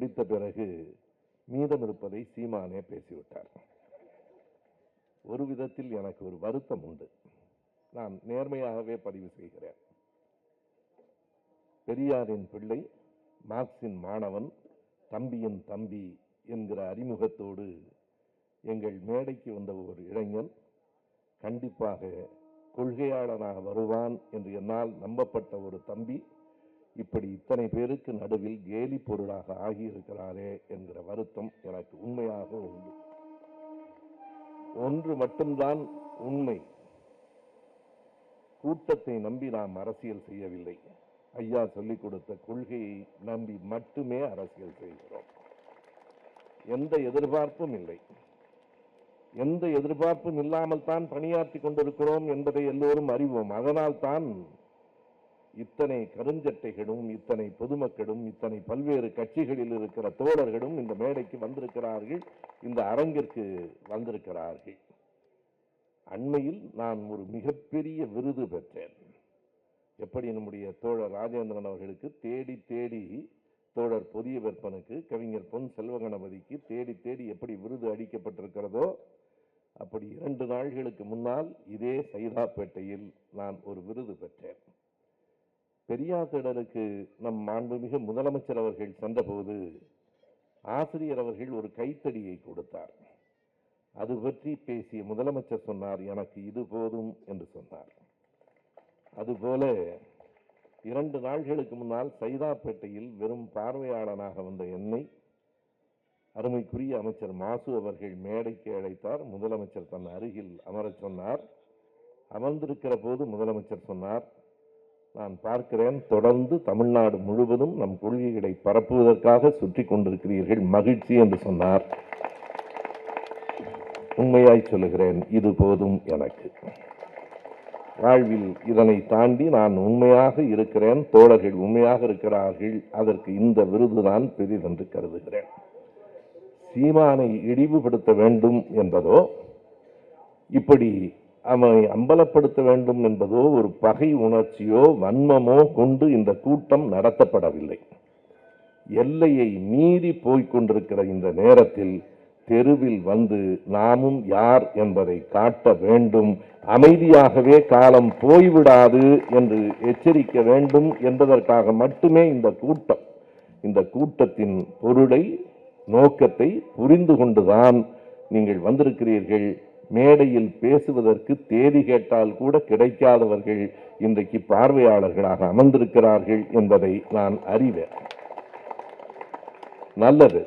முடித்த பிறகு மீதம் இருப்பதை சீமானே பேசிவிட்டார். ஒரு விதத்தில் எனக்கு ஒரு வருத்தம் உண்டு. நான் நேர்மையாகவே பதிவு செய்கிறேன். பெரியாரின் பிள்ளை, மார்க்சின் மாணவன், தம்பியின் தம்பி என்கிற அறிமுகத்தோடு எங்கள் மேடைக்கு வந்த ஒரு இளைஞன் கண்டிப்பாக கொள்கையாளனாக வருவான் என்று என்னால் நம்பப்பட்ட ஒரு தம்பி இப்படி இத்தனை பேருக்கு நடுவில் கேலி பொருளாக ஆகியிருக்கிறாரே என்கிற வருத்தம் எனக்கு உண்மையாக உண்டு. ஒன்று மட்டும்தான் உண்மை, கூட்டத்தை நம்பி நாம் அரசியல் செய்யவில்லை. ஐயா சொல்லிக் கொடுத்த கொள்கையை நம்பி மட்டுமே அரசியல் செய்கிறோம். எந்த எதிர்பார்ப்பும் இல்லை. எந்த எதிர்பார்ப்பும் இல்லாமல் தான் பணியாற்றி கொண்டிருக்கிறோம் என்பதை எல்லோரும் அறிவோம். அதனால் தான் இத்தனை கருஞ்சட்டைகளும், இத்தனை பொதுமக்களும், இத்தனை பல்வேறு கட்சிகளில் இருக்கிற தோழர்களும் இந்த மேடைக்கு வந்திருக்கிறார்கள், இந்த அரங்கிற்கு வந்திருக்கிறார்கள். அண்மையில் நான் ஒரு மிகப்பெரிய விருது பெற்றேன். எப்படி நம்முடைய தோழர் ராஜேந்திரன் அவர்களுக்கு தேடி தேடி, தோழர் புதிய வெப்பனுக்கு, கவிஞர் பொன் செல்வகணபதிக்கு தேடி தேடி எப்படி விருது அளிக்கப்பட்டிருக்கிறதோ, அப்படி 2 நாள்களுக்கு முன்னால் இதே சைதாப்பேட்டையில் நான் ஒரு விருது பெற்றேன். பெரியார் திடலுக்கு நம் மாண்புமிகு முதலமைச்சர் அவர்கள் சென்றபோது ஆசிரியர் அவர்கள் ஒரு கைத்தடியை கொடுத்தார். அது பற்றி பேசிய முதலமைச்சர் சொன்னார், எனக்கு இது போதும் என்று சொன்னார். அதுபோல 2 நாள்களுக்கு முன்னால் சைதாப்பேட்டையில் வெறும் பார்வையாளனாக வந்த என்னை அருமைக்குரிய அமைச்சர் மாசு அவர்கள் மேடைக்கு அழைத்தார். முதலமைச்சர் தன் அருகில் அமரச் சொன்னார். அமர்ந்திருக்கிற போது முதலமைச்சர் சொன்னார், நான் பார்க்கிறேன், தொடர்ந்து தமிழ்நாடு முழுவதும் நம் கொள்கைகளை பரப்புவதற்காக சுற்றி கொண்டிருக்கிறீர்கள், மகிழ்ச்சி என்று சொன்னார். உண்மையாய் சொல்லுகிறேன், இது போதும் எனக்கு. வாழ்வில் இதனை தாண்டி நான் உண்மையாக இருக்கிறேன், தோழர்கள் உண்மையாக இருக்கிறார்கள், அதற்கு இந்த விருதுதான் பெரிதென்று கருதுகிறேன். சீமானை இழிவுபடுத்த வேண்டும் என்பதோ, இப்படி அவனை அம்பலப்படுத்த வேண்டும் என்பதோ ஒரு பகை உணர்ச்சியோ வன்மமோ கொண்டு இந்த கூட்டம் நடத்தப்படவில்லை. எல்லையை மீறி போய்கொண்டிருக்கிற இந்த நேரத்தில் தெருவில் வந்து நாமும் யார் என்பதை காட்ட வேண்டும், அமைதியாகவே காலம் போய்விடாது என்று எச்சரிக்க வேண்டும் என்பதற்காக மட்டுமே இந்த கூட்டம். இந்த கூட்டத்தின் பொருளை, நோக்கத்தை புரிந்து கொண்டுதான் நீங்கள் வந்திருக்கிறீர்கள். மேடையில் பேசுவதற்கு தேதி கேட்டால் கூட கிடைக்காதவர்கள் இன்றைக்கு பார்வையாளர்களாக அமர்ந்திருக்கிறார்கள் என்பதை நான் அறிவேன். நல்லது,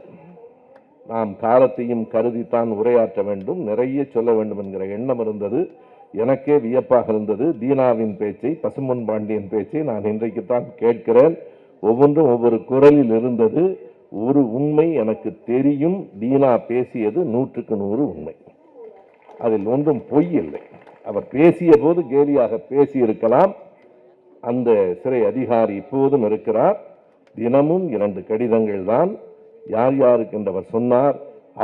நாம் காலத்தையும் கருதித்தான் உரையாற்ற வேண்டும், நிறைய சொல்ல வேண்டும் என்கிற எண்ணம் இருந்தது. எனக்கே வியப்பாக இருந்தது. தீனாவின் பேச்சை, பசும்பொன் பாண்டியன் பேச்சை நான் இன்றைக்குத்தான் கேட்கிறேன். ஒவ்வொன்றும் ஒவ்வொரு குரலில் இருந்தது. ஒரு உண்மை எனக்கு தெரியும், தீனா பேசியது 100க்கு 100 உண்மை. அதில் ஒன்றும் பொய் இல்லை. அவர் பேசிய போது கேலியாக பேசியிருக்கலாம். அந்த சிறை அதிகாரி இப்போதும் இருக்கிறார். தினமும் 2 கடிதங்கள் தான். யார் யாருக்கு என்று அவர் சொன்னார்.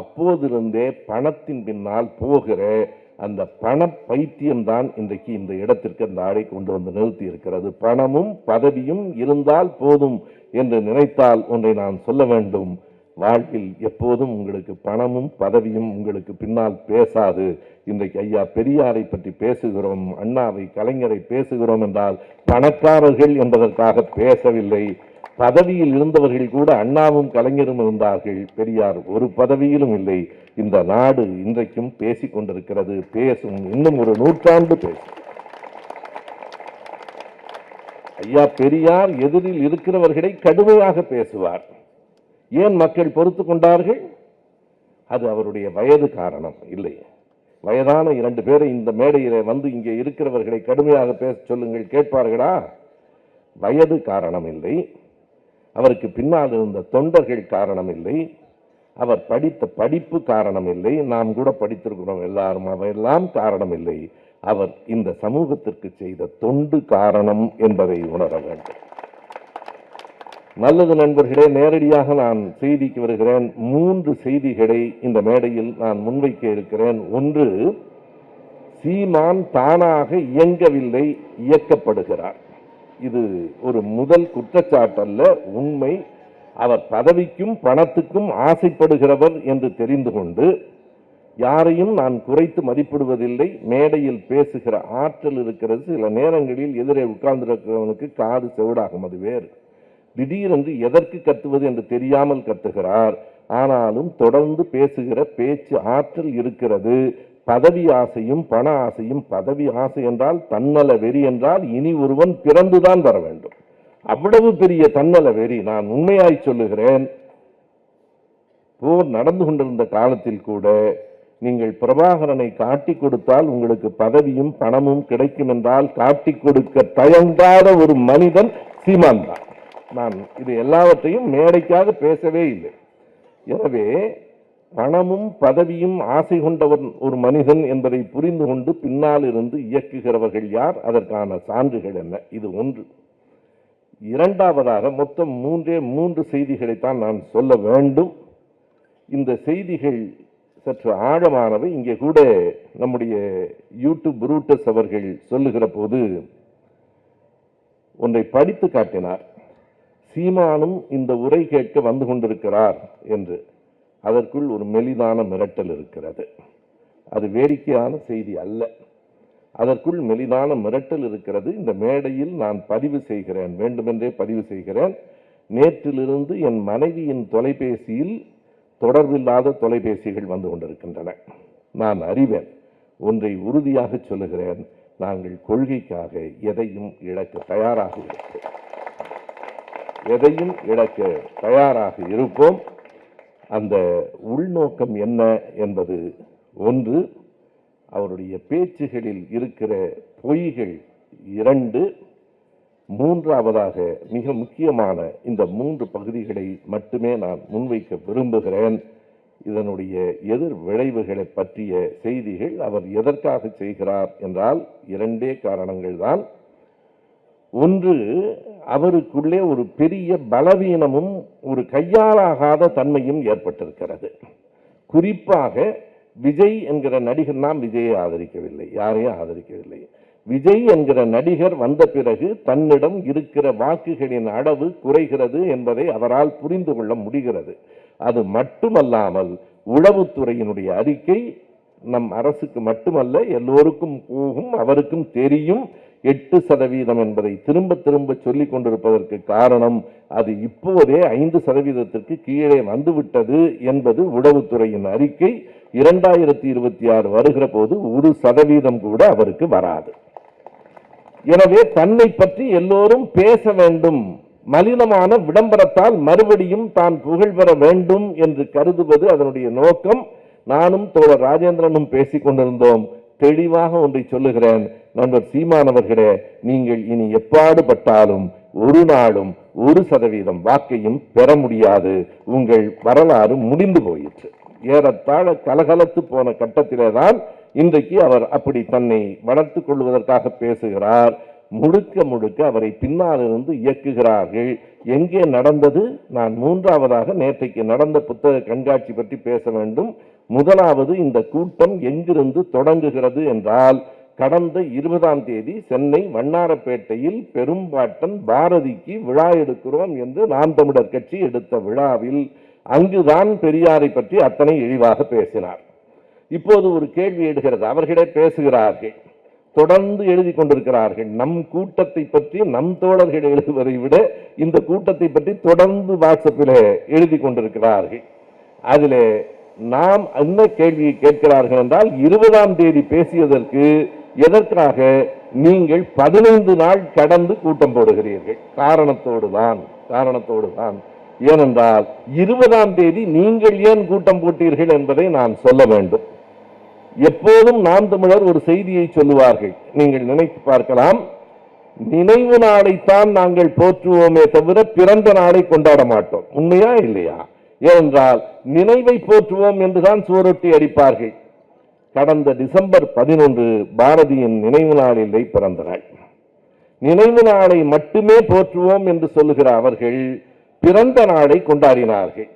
அப்போதிருந்தே பணத்தின் பின்னால் போகிற அந்த பண பைத்தியம்தான் இன்றைக்கு இந்த இடத்திற்கு அந்த ஆளை கொண்டு வந்து நிறுத்தி இருக்கிறது. பணமும் பதவியும் இருந்தால் போதும் என்று நினைத்தால் ஒன்றை நான் சொல்ல வேண்டும், வாழ்வில் எப்போதும் உங்களுக்கு பணமும் பதவியும் உங்களுக்கு பின்னால் பேசாது. இன்றைக்கு ஐயா பெரியாரை பற்றி பேசுகிறோம், அண்ணாவை, கலைஞரை பேசுகிறோம் என்றால் பணக்காரர்கள் என்பதற்காக பேசவில்லை. பதவியில் இருந்தவர்கள் கூட அண்ணாவும் கலைஞரும் இருந்தார்கள், பெரியார் ஒரு பதவியிலும் இல்லை. இந்த நாடு இன்றைக்கும் பேசிக் கொண்டிருக்கிறது, பேசும், இன்னும் ஒரு 100 ஆண்டு பேசும். ஐயா பெரியார் எதிரில் இருக்கிறவர்களை கடுமையாக பேசுவார். ஏன் மக்கள் பொறுத்து கொண்டார்கள்? அது அவருடைய வயது காரணம் இல்லை. வயதான 2 பேரை இந்த மேடையிலே வந்து இங்கே இருக்கிறவர்களை கடுமையாக பேச சொல்லுங்கள், கேட்பார்களா? வயது காரணம் இல்லை, அவருக்கு பின்னால் இருந்த தொண்டர்கள் காரணம் இல்லை, அவர் படித்த படிப்பு காரணம் இல்லை, நாம் கூட படித்திருக்கிறோம் எல்லாரும், அவையெல்லாம் காரணம் இல்லை. அவர் இந்த சமூகத்திற்கு செய்த தொண்டு காரணம் என்பதை உணர வேண்டும். நல்லது நண்பர்களே, நேரடியாக நான் செய்திக்கு வருகிறேன். 3 செய்திகளை இந்த மேடையில் நான் முன்வைக்க இருக்கிறேன். ஒன்று, சீமான் தானாக இயங்கவில்லை, இயக்கப்படுகிறார். இது ஒரு முதல் குற்றச்சாட்டல்ல, உண்மை. அவர் பதவிக்கும் பணத்துக்கும் ஆசைப்படுகிறவர் என்று தெரிந்து கொண்டு, யாரையும் நான் குறைத்து மதிப்பிடுவதில்லை, மேடையில் பேசுகிற ஆற்றல் இருக்கிறது. சில நேரங்களில் எதிரே உட்கார்ந்திருக்கிறவனுக்கு காது செவிடாகும், அது வேறு. திடீரென்று எதற்கு கத்துவது என்று தெரியாமல் கத்துகிறார். ஆனாலும் தொடர்ந்து பேசுகிற பேச்சு ஆற்றல் இருக்கிறது. பதவி ஆசையும் பண ஆசையும், பதவி ஆசை என்றால் தன்னல வெறி என்றால் இனி ஒருவன் பிறந்துதான் வர வேண்டும். அவ்வளவு பெரிய தன்னல வெறி. நான் உண்மையாய் சொல்லுகிறேன், போர் நடந்து கொண்டிருந்த காலத்தில் கூட நீங்கள் பிரபாகரனை காட்டி கொடுத்தால் உங்களுக்கு பதவியும் பணமும் கிடைக்கும் என்றால் காட்டி கொடுக்க தயங்காத ஒரு மனிதன் சீமான் தான். நான் இது எல்லாவற்றையும் மேடைக்காக பேசவே இல்லை. எனவே பணமும் பதவியும் ஆசை கொண்டவன் ஒரு மனிதன் என்பதை புரிந்து கொண்டு பின்னால் இருந்து இயக்குகிறவர்கள் யார், அதற்கான சான்றுகள் என்ன? இது ஒன்று. இரண்டாவதாக மொத்தம் மூன்று செய்திகளைத்தான் நான் சொல்ல வேண்டும். இந்த செய்திகள் சற்று ஆழமானவை. இங்கே கூட நம்முடைய யூடியூப் புரூட்டஸ் அவர்கள் சொல்லுகிற போது ஒன்றை படித்து காட்டினார். சீமானும் இந்த உரை கேட்க வந்து கொண்டிருக்கிறார் என்று. அதற்குள் ஒரு மெலிதான மிரட்டல் இருக்கிறது. அது வேடிக்கையான செய்தி அல்ல. அதற்குள் மெலிதான மிரட்டல் இருக்கிறது. இந்த மேடையில் நான் பதிவு செய்கிறேன், வேண்டுமென்றே பதிவு செய்கிறேன். நேற்றிலிருந்து என் மனைவியின் தொலைபேசியில் தொடர்பில்லாத தொலைபேசிகள் வந்து கொண்டிருக்கின்றன. நான் அறிவேன். ஒன்றை உறுதியாக சொல்லுகிறேன், நாங்கள் கொள்கைக்காக எதையும் இழக்க தயாராக இருப்போம். எதையும் இழக்க தயாராக இருப்போம். அந்த உள்நோக்கம் என்ன என்பது ஒன்று. அவருடைய பேச்சுகளில் இருக்கிற பொய்கள் இரண்டு. மூன்றாவதாக மிக முக்கியமான இந்த மூன்று பகுதிகளை மட்டுமே நான் முன்வைக்க விரும்புகிறேன். இதனுடைய எதிர் விளைவுகளை பற்றிய செய்திகள். அவர் எதற்காக செய்கிறார் என்றால் இரண்டே காரணங்கள் தான். ஒன்று, அவருக்குள்ளே ஒரு பெரிய பலவீனமும் ஒரு கையாலாகாத தன்மையும் ஏற்பட்டிருக்கிறது. குறிப்பாக விஜய் என்கிற நடிகர், நாம் விஜயை ஆதரிக்கவில்லை, யாரையும் ஆதரிக்கவில்லை. விஜய் என்கிற நடிகர் வந்த பிறகு தன்னிடம் இருக்கிற வாக்குகளின் அளவு குறைகிறது என்பதை அவரால் புரிந்து கொள்ள முடிகிறது. அது மட்டுமல்லாமல் உளவுத்துறையினுடைய அறிக்கை நம் அரசுக்கு மட்டுமல்ல எல்லோருக்கும் போகும், அவருக்கும் தெரியும். 8% என்பதை திரும்ப திரும்ப சொல்லிக் கொண்டிருப்பதற்கு காரணம் அது இப்போதே 5% கீழே வந்துவிட்டது என்பது உளவுத்துறையின் அறிக்கை. 2026 வருகிற போது 1% கூட அவருக்கு வராது. எனவே தன்னை பற்றி எல்லோரும் பேச வேண்டும், மலினமான விளம்பரத்தால் மறுபடியும் தான் புகழ் பெற வேண்டும் என்று கருதுவது அதனுடைய நோக்கம். நானும் தோழர் ராஜேந்திரனும் பேசிக் கொண்டிருந்தோம். தெளிவாக ஒன்றை சொல்லுகிறேன், நண்பர் சீமான் அவர்களே, நீங்கள் இனி எப்பாடுபட்டாலும் ஒரு நாளும் 1% வாக்கையும் பெற முடியாது. உங்கள் வரலாறு முடிந்து போயிற்று. ஏறத்தாழ கலகலத்து போன கட்டத்திலே தான் இன்றைக்கு அவர் அப்படி தன்னை வளர்த்துக் கொள்வதற்காக பேசுகிறார். முழுக்க முழுக்க அவரை பின்னாலிருந்து இயக்குகிறார்கள். எங்கே நடந்தது? நான் மூன்றாவதாக நேற்றைக்கு நடந்த புத்தக கண்காட்சி பற்றி பேச வேண்டும். முதலாவது, இந்த கூட்டம் எங்கிருந்து தொடங்குகிறது என்றால், கடந்த 20ஆம் தேதி சென்னை வண்ணாரப்பேட்டையில் பெரும்பாட்டன் பாரதிக்கு விழா எடுக்கிறோம் என்று நாம் தமிழர் கட்சி எடுத்த விழாவில் அங்குதான் பெரியாரை பற்றி அத்தனை இழிவாக பேசினார். இப்போது ஒரு கேள்வி எடுக்கிறது. அவர்களே பேசுகிறார்கள், தொடர்ந்து எழுதி கொண்டிருக்கிறார்கள். நம் கூட்டத்தை பற்றி நம் தோழர்கள் எழுதுவதை விட இந்த கூட்டத்தை பற்றி தொடர்ந்து வாட்ஸ்அப்பில் எழுதி கொண்டிருக்கிறார்கள். அதிலே நாம் என்ன கேள்வியை கேட்கிறார்கள் என்றால், 20ஆம் தேதி பேசியதற்கு எதற்காக நீங்கள் 15 நாள் கடந்து கூட்டம் போடுகிறீர்கள்? காரணத்தோடு தான். ஏனென்றால் 20ஆம் தேதி நீங்கள் ஏன் கூட்டம் போட்டீர்கள் என்பதை நான் சொல்ல வேண்டும். எப்போதும் நாம் தமிழர் ஒரு செய்தியை சொல்லுவார்கள், நீங்கள் நினைத்து பார்க்கலாம். நினைவு நாளைத்தான் நாங்கள் போற்றுவோமே தவிர பிறந்த நாளை கொண்டாட மாட்டோம். உண்மையா இல்லையா? ஏனென்றால் நினைவை போற்றுவோம் என்றுதான் சுவரொட்டி அடிப்பார்கள். கடந்த டிசம்பர் 11 பாரதியின் நினைவு நாள் இல்லை, பிறந்த நாள். நினைவு நாளை மட்டுமே போற்றுவோம் என்று சொல்லுகிற அவர்கள் பிறந்த நாளை கொண்டாடினார்கள்.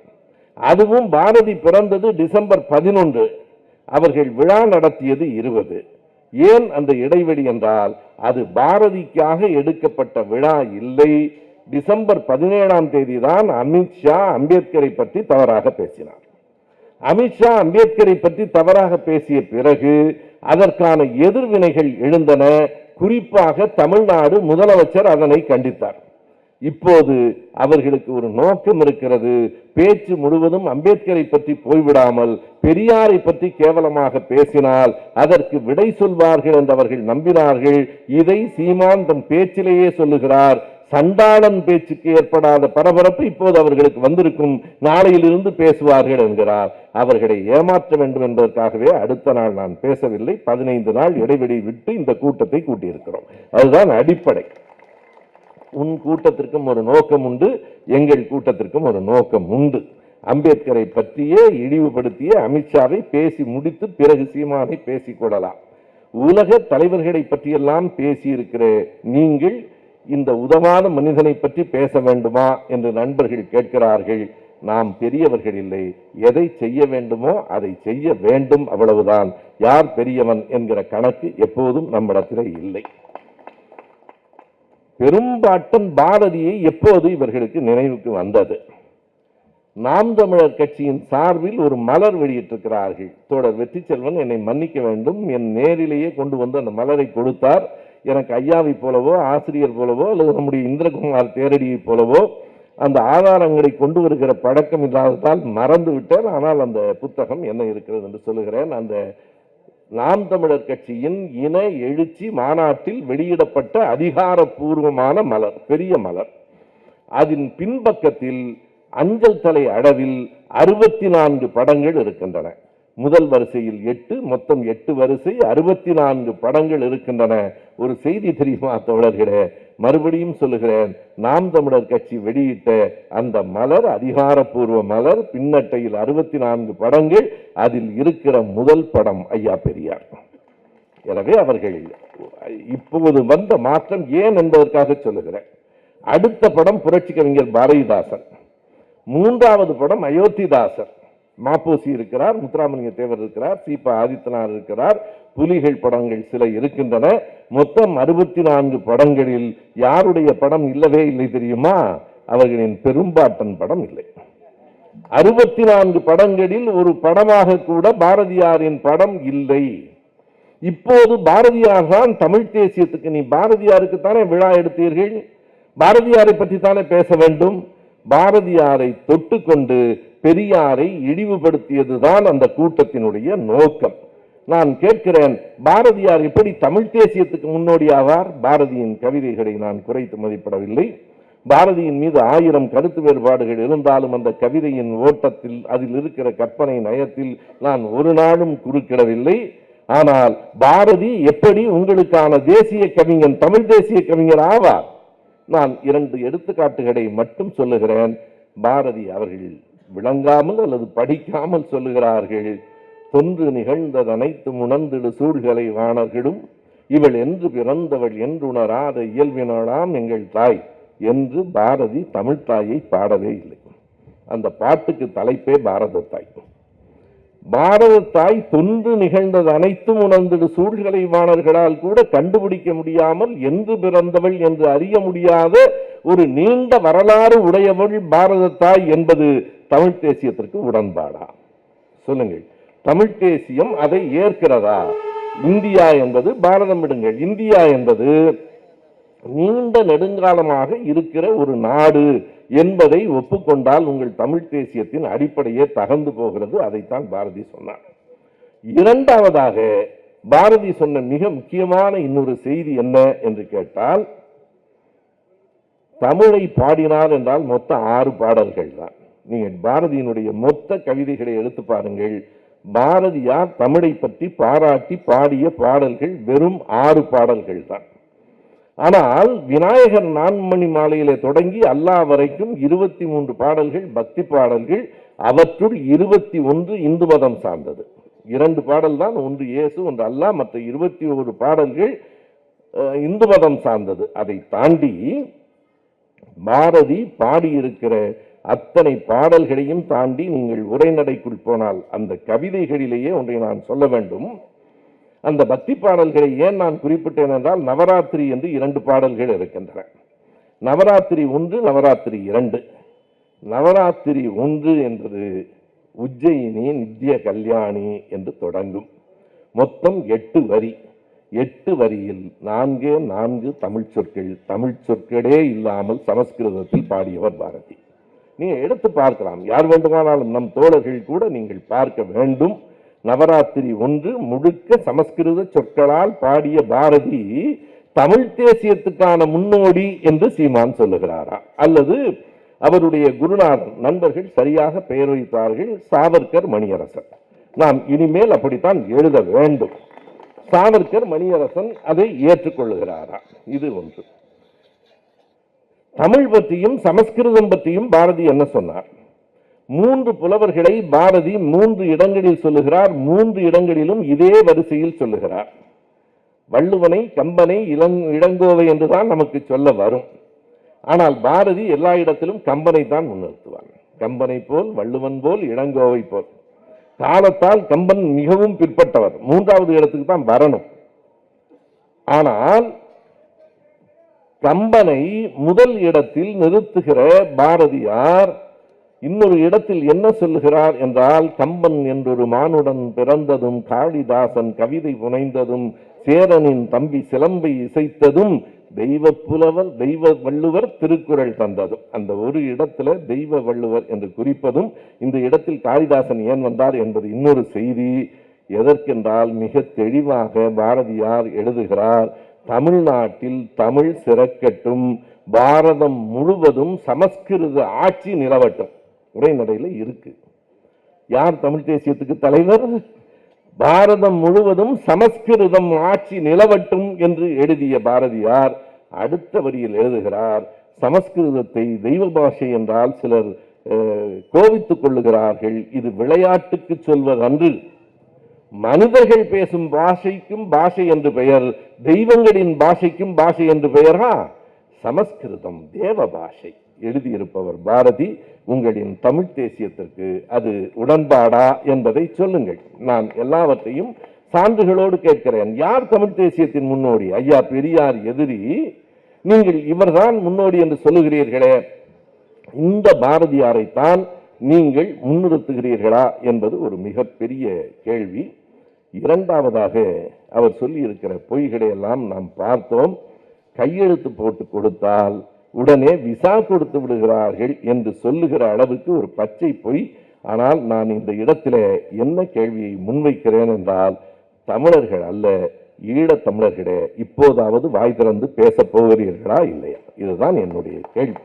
அதுவும் பாரதி பிறந்தது டிசம்பர் 11, அவர்கள் விழா நடத்தியது 20. ஏன் அந்த இடைவெளி என்றால், அது பாரதிக்காக எடுக்கப்பட்ட விழா இல்லை. டிசம்பர் 17ஆம் தேதி தான் அமித்ஷா அம்பேத்கரை பற்றி தவறாக பேசினார். அமித்ஷா அம்பேத்கரை பற்றி தவறாக பேசிய பிறகு அதற்கான எதிர்வினைகள் எழுந்தன. குறிப்பாக தமிழ்நாடு முதலமைச்சர் அதனை கண்டித்தார். இப்போது அவர்களுக்கு ஒரு நோக்கம் இருக்கிறது. பேச்சு முழுவதும் அம்பேத்கரை பற்றி போய்விடாமல் பெரியாரை பற்றி கேவலமாக பேசினால் அதற்கு விடை சொல்வார்கள் என்று அவர்கள் நம்பினார்கள். இதை சீமான் தன் பேச்சிலேயே சொல்லுகிறார். சண்டாளன் பேச்சுக்கு ஏற்படாத பரபரப்பு இப்போது அவர்களுக்கு வந்திருக்கும், நாளையிலிருந்து பேசுவார்கள் என்கிறார். அவர்களை ஏமாற்ற வேண்டும் என்பதற்காகவே அடுத்த நாள் நான் பேசவில்லை. 15 நாள் இடைவெளி விட்டு இந்த கூட்டத்தை கூட்டியிருக்கிறோம். அதுதான் அடிப்படை. உன் கூட்டத்திற்கும் ஒரு நோக்கம் உண்டு, எங்கள் கூட்டத்திற்கும் ஒரு நோக்கம் உண்டு. அம்பேத்கரை பற்றியே இழிவுபடுத்திய அமித்ஷாவை பேசி முடித்து பிறகு சீமானை பேசிக் கொள்ளலாம். உலக தலைவர்களை பற்றியெல்லாம் பேசியிருக்கிற நீங்கள் இந்த உதவாத மனிதனை பற்றி பேச வேண்டுமா என்று நண்பர்கள் கேட்கிறார்கள். நாம் பெரியவர்கள் இல்லை. எதை செய்ய வேண்டுமோ அதை செய்ய வேண்டும், அவ்வளவுதான். யார் பெரியவன் என்கிற கணக்கு எப்போதும் நம்மிடத்தில் இல்லை. பெரும்பாட்டன் பாரதியை எப்போது இவர்களுக்கு நினைவுக்கு வந்தது? நாம் தமிழர் கட்சியின் சார்பில் ஒரு மலர் வெளியிட்டிருக்கிறார்கள். தோழர் வெற்றி செல்வன் என்னை மன்னிக்க வேண்டும், என் நேரிலேயே கொண்டு வந்து அந்த மலரை கொடுத்தார். எனக்கு ஐயாவை போலவோ ஆசிரியர் போலவோ அல்லது நம்முடைய இந்திரகுமார் தேரடியை போலவோ அந்த ஆதாரங்களை கொண்டு வருகிற பழக்கம் இல்லாததால் மறந்து விட்டேன். ஆனால் அந்த புத்தகம் என்ன இருக்கிறது என்று சொல்லுகிறேன். அந்த நாம் தமிழர் கட்சியின் இன எழுச்சி மாநாட்டில் வெளியிடப்பட்ட அதிகாரப்பூர்வமான மலர், பெரிய மலர். அதன் பின்பக்கத்தில் அஞ்சல் தலை அளவில் 64 படங்கள் இருக்கின்றன. முதல் வரிசையில் 8, மொத்தம் 8 வரிசை, 64 படங்கள் இருக்கின்றன. ஒரு செய்தி தெரியுமா தோழர்களே? மறுபடியும் சொல்லுகிறேன், நாம் தமிழர் கட்சி வெளியிட்ட அந்த மலர் அதிகாரப்பூர்வ மலர். பின்னட்டையில் 64 படங்கள். அதில் இருக்கிற முதல் படம் ஐயா பெரியார். எனவே அவர்கள் இப்போது வந்த மாற்றம் ஏன் என்பதற்காக சொல்லுகிறேன். அடுத்த படம் புரட்சி கவிஞர் பாரதிதாசன். 3வது படம் அயோத்திதாசர். மாப்போசி இருக்கிறார், முத்துராமலிங்க தேவர் இருக்கிறார், சீபா ஆதித்தனார் இருக்கிறார், புலிகள் படங்கள் சில இருக்கின்றன. மொத்தம் 64 படங்களில் யாருடைய படம் இல்லவே இல்லை தெரியுமா? அவர்களின் பெரும்பாட்டன் படம் இல்லை. 64 படங்களில் ஒரு படமாக கூட பாரதியாரின் படம் இல்லை. இப்போது பாரதியார் தான் தமிழ் தேசியத்துக்கு, நீ பாரதியாருக்குத்தானே விழா எடுத்தீர்கள், பாரதியாரை பற்றி தானே பேச வேண்டும். பாரதியாரை தொட்டுக்கொண்டு பெரியாரை இழிவுபடுத்தியதுதான் அந்த கூட்டத்தினுடைய நோக்கம். நான் கேட்கிறேன், பாரதியார் எப்படி தமிழ் தேசியத்துக்கு முன்னோடியாவார்? பாரதியின் கவிதைகளை நான் குறைத்து மதிப்பிடவில்லை. பாரதியின் மீது 1000 கருத்து வேறுபாடுகள் இருந்தாலும் அந்த கவிதையின் ஓட்டத்தில், அதில் இருக்கிற கற்பனை நயத்தில் நான் ஒரு நாளும் குறுக்கிடவில்லை. ஆனால் பாரதி எப்படி உங்களுக்கான தேசிய கவிஞன், தமிழ் தேசிய கவிஞர் ஆவார்? நான் 2 எடுத்துக்காட்டுகளை மட்டும் சொல்லுகிறேன். பாரதி அவர்கள் விளங்காமல் அல்லது படிக்காமல் சொல்லுகிறார்கள். தொன்று நிகழ்ந்தது அனைத்து உணர்ந்திடு சூழ்களை வாணர்களும் இவள் என்று பிறந்தவள் என்றுணராத இயல்பினாலாம் எங்கள் தாய் என்று பாரதி தமிழ் தாயை பாடவே இல்லை. அந்த பாட்டுக்கு தலைப்பே பாரத தாய். பாரத தாய் தொன்று நிகழ்ந்தது அனைத்தும் உணர்ந்திடு சூழ்களை வாணர்களால் கூட கண்டுபிடிக்க முடியாமல் என்று பிறந்தவள் என்று அறிய முடியாத ஒரு நீண்ட வரலாறு உடையவள் பாரத தாய் என்பது தமிழ் தேசியத்திற்கு உடன்பாடா? சொல்லுங்கள். தமிழ் தேசியம் அதை ஏற்கிறதா? இந்தியா என்பது, பாரதம் விடுங்கள், இந்தியா என்பது நீண்ட நெடுங்காலமாக இருக்கிற ஒரு நாடு என்பதை ஒப்புக்கொண்டால் உங்கள் தமிழ் தேசியத்தின் அடிப்படையே தகர்ந்து போகிறது. அதைத்தான் பாரதி சொன்னார். இரண்டாவதாக பாரதி சொன்ன மிக முக்கியமான இன்னொரு செய்தி என்ன என்று கேட்டால், தமிழை பாடினார் என்றால் மொத்தம் 6 பாடல்கள் தான். நீங்கள் பாரதியினுடைய மொத்த கவிதைகளை எடுத்து பாருங்கள். பாரதியார் தமிழை பற்றி பாராட்டி பாடிய பாடல்கள் வெறும் 6 பாடல்கள் தான். ஆனால் விநாயகர் 4 மணி மாலையிலே தொடங்கி அல்லாஹ் வரைக்கும் 23 பாடல்கள் பக்தி பாடல்கள். அவற்றுள் 21 இந்து மதம் சார்ந்தது. 2 பாடல் தான், ஒன்று இயேசு ஒன்று அல்லாஹ், மற்ற 21 பாடல்கள் இந்து மதம் சார்ந்தது. அதை தாண்டி பாரதி பாடியிருக்கிற அத்தனை பாடல்களையும் தாண்டி நீங்கள் உரைநடைக்குள் போனால் அந்த கவிதைகளிலேயே ஒன்றை நான் சொல்ல வேண்டும். அந்த பக்தி பாடல்களை ஏன் நான் குறிப்பிட்டேன் என்றால், நவராத்திரி என்று 2 பாடல்கள் இருக்கின்றன. நவராத்திரி 1, நவராத்திரி 2. நவராத்திரி 1 என்பது உஜ்ஜயினி நித்ய கல்யாணி என்று தொடங்கும். மொத்தம் 8 வரி. 8 வரியில் 4 தமிழ் சொற்கள். தமிழ் சொற்களே இல்லாமல் சமஸ்கிருதத்தில் பாடியவர் பாரதி. நீங்க எடுத்து பார்க்கலாம், யார் வேண்டுமானாலும், நம் தோழர்கள் கூட நீங்கள் பார்க்க வேண்டும். நவராத்திரி 1 முழுக்க சமஸ்கிருத சொற்களால் பாடிய பாரதி தமிழ் தேசியத்துக்கான முன்னோடி என்று சீமான் சொல்லுகிறாரா? அல்லது அவருடைய குருநாதர் நண்பர்கள் சரியாக பெயர் வைத்தார்கள், சாவர்கர் மணியரசன். நாம் இனிமேல் அப்படித்தான் எழுத வேண்டும். சாவர்கர் மணியரசன் அதை ஏற்றுக்கொள்ளுகிறாரா? இது ஒன்று. தமிழ் பற்றியும் சமஸ்கிருதம் பற்றியும் பாரதி என்ன சொன்னார்? 3 புலவர்களை பாரதி 3 இடங்களில் சொல்லுகிறார். 3 இடங்களிலும் இதே வரிசையில் சொல்லுகிறார். வள்ளுவனை, கம்பனை, இளங்கோவை என்றுதான் நமக்கு சொல்ல வரும். ஆனால் பாரதி எல்லா இடத்திலும் கம்பனை தான் முன்னிறுத்துவார். கம்பனை போல், வள்ளுவன் போல், இளங்கோவை போல். காலத்தால் கம்பன் மிகவும் பிற்பட்டவர், 3வது இடத்துக்கு தான் வரணும். ஆனால் கம்பனை முதல் இடத்தில் நிறுத்துகிற பாரதியார் இன்னொரு இடத்தில் என்ன சொல்லுகிறார் என்றால், கம்பன் என்றொரு மானுடன் பிறந்ததும், காளிதாசன் கவிதை புனைந்ததும், சேரனின் தம்பி சிலம்பை இசைத்ததும், தெய்வ புலவர் தெய்வ வள்ளுவர் திருக்குறள் தந்ததும். அந்த ஒரு இடத்துல தெய்வ வள்ளுவர் என்று குறிப்பதும், இந்த இடத்தில் காளிதாசன் ஏன் வந்தார் என்பது இன்னொரு செய்தி. எதற்கென்றால் மிக தெளிவாக பாரதியார் எழுதுகிறார், தமிழ்நாட்டில் தமிழ் சிறக்கட்டும், பாரதம் முழுவதும் சமஸ்கிருத ஆட்சி நிலவட்டும். உரைநடையில இருக்கு. யார் தமிழ் தேசியத்துக்கு தலைவர்? பாரதம் முழுவதும் சமஸ்கிருதம் ஆட்சி நிலவட்டும் என்று எழுதிய பாரதியார் அடுத்த வரியில் எழுதுகிறார், சமஸ்கிருதத்தை தெய்வ பாஷை என்றால் சிலர் கோபித்துக் கொள்ளுகிறார்கள். இது விளையாட்டுக்கு சொல்வதன்று. மனிதர்கள் பேசும் பாஷைக்கும் பாஷை என்று பெயர், தெய்வங்களின் பாஷைக்கும் பாஷை என்று பெயரா? சமஸ்கிருதம் தேவ பாஷை. எழுதியிருப்பவர் பாரதி. உங்களின் தமிழ் தேசியத்திற்கு அது உடன்பாடா என்பதை சொல்லுங்கள். நான் எல்லாவற்றையும் சான்றுகளோடு கேட்கிறேன். யார் தமிழ் தேசியத்தின் முன்னோடி? ஐயா பெரியார் எதிரி. நீங்கள் இவர்தான் முன்னோடி என்று சொல்லுகிறீர்களே, இந்த பாரதியாரைத்தான் நீங்கள் முன்னிறுத்துகிறீர்களா என்பது ஒரு மிகப்பெரிய கேள்வி. இரண்டாவதாக அவர் சொல்லி இருக்கிற பொய்களை எல்லாம் நாம் பார்த்தோம். கையெழுத்து போட்டு கொடுத்தால் உடனே விசா கொடுத்து விடுகிறார்கள் என்று சொல்லுகிற அளவுக்கு ஒரு பச்சை பொய். ஆனால் நான் இந்த இடத்துல என்ன கேள்வியை முன்வைக்கிறேன் என்றால், தமிழர்கள் அல்ல, ஈழத் தமிழர்களே, இப்போதாவது வாய் திறந்து பேசப் போகிறீர்களா இல்லையா? இதுதான் என்னுடைய கேள்வி.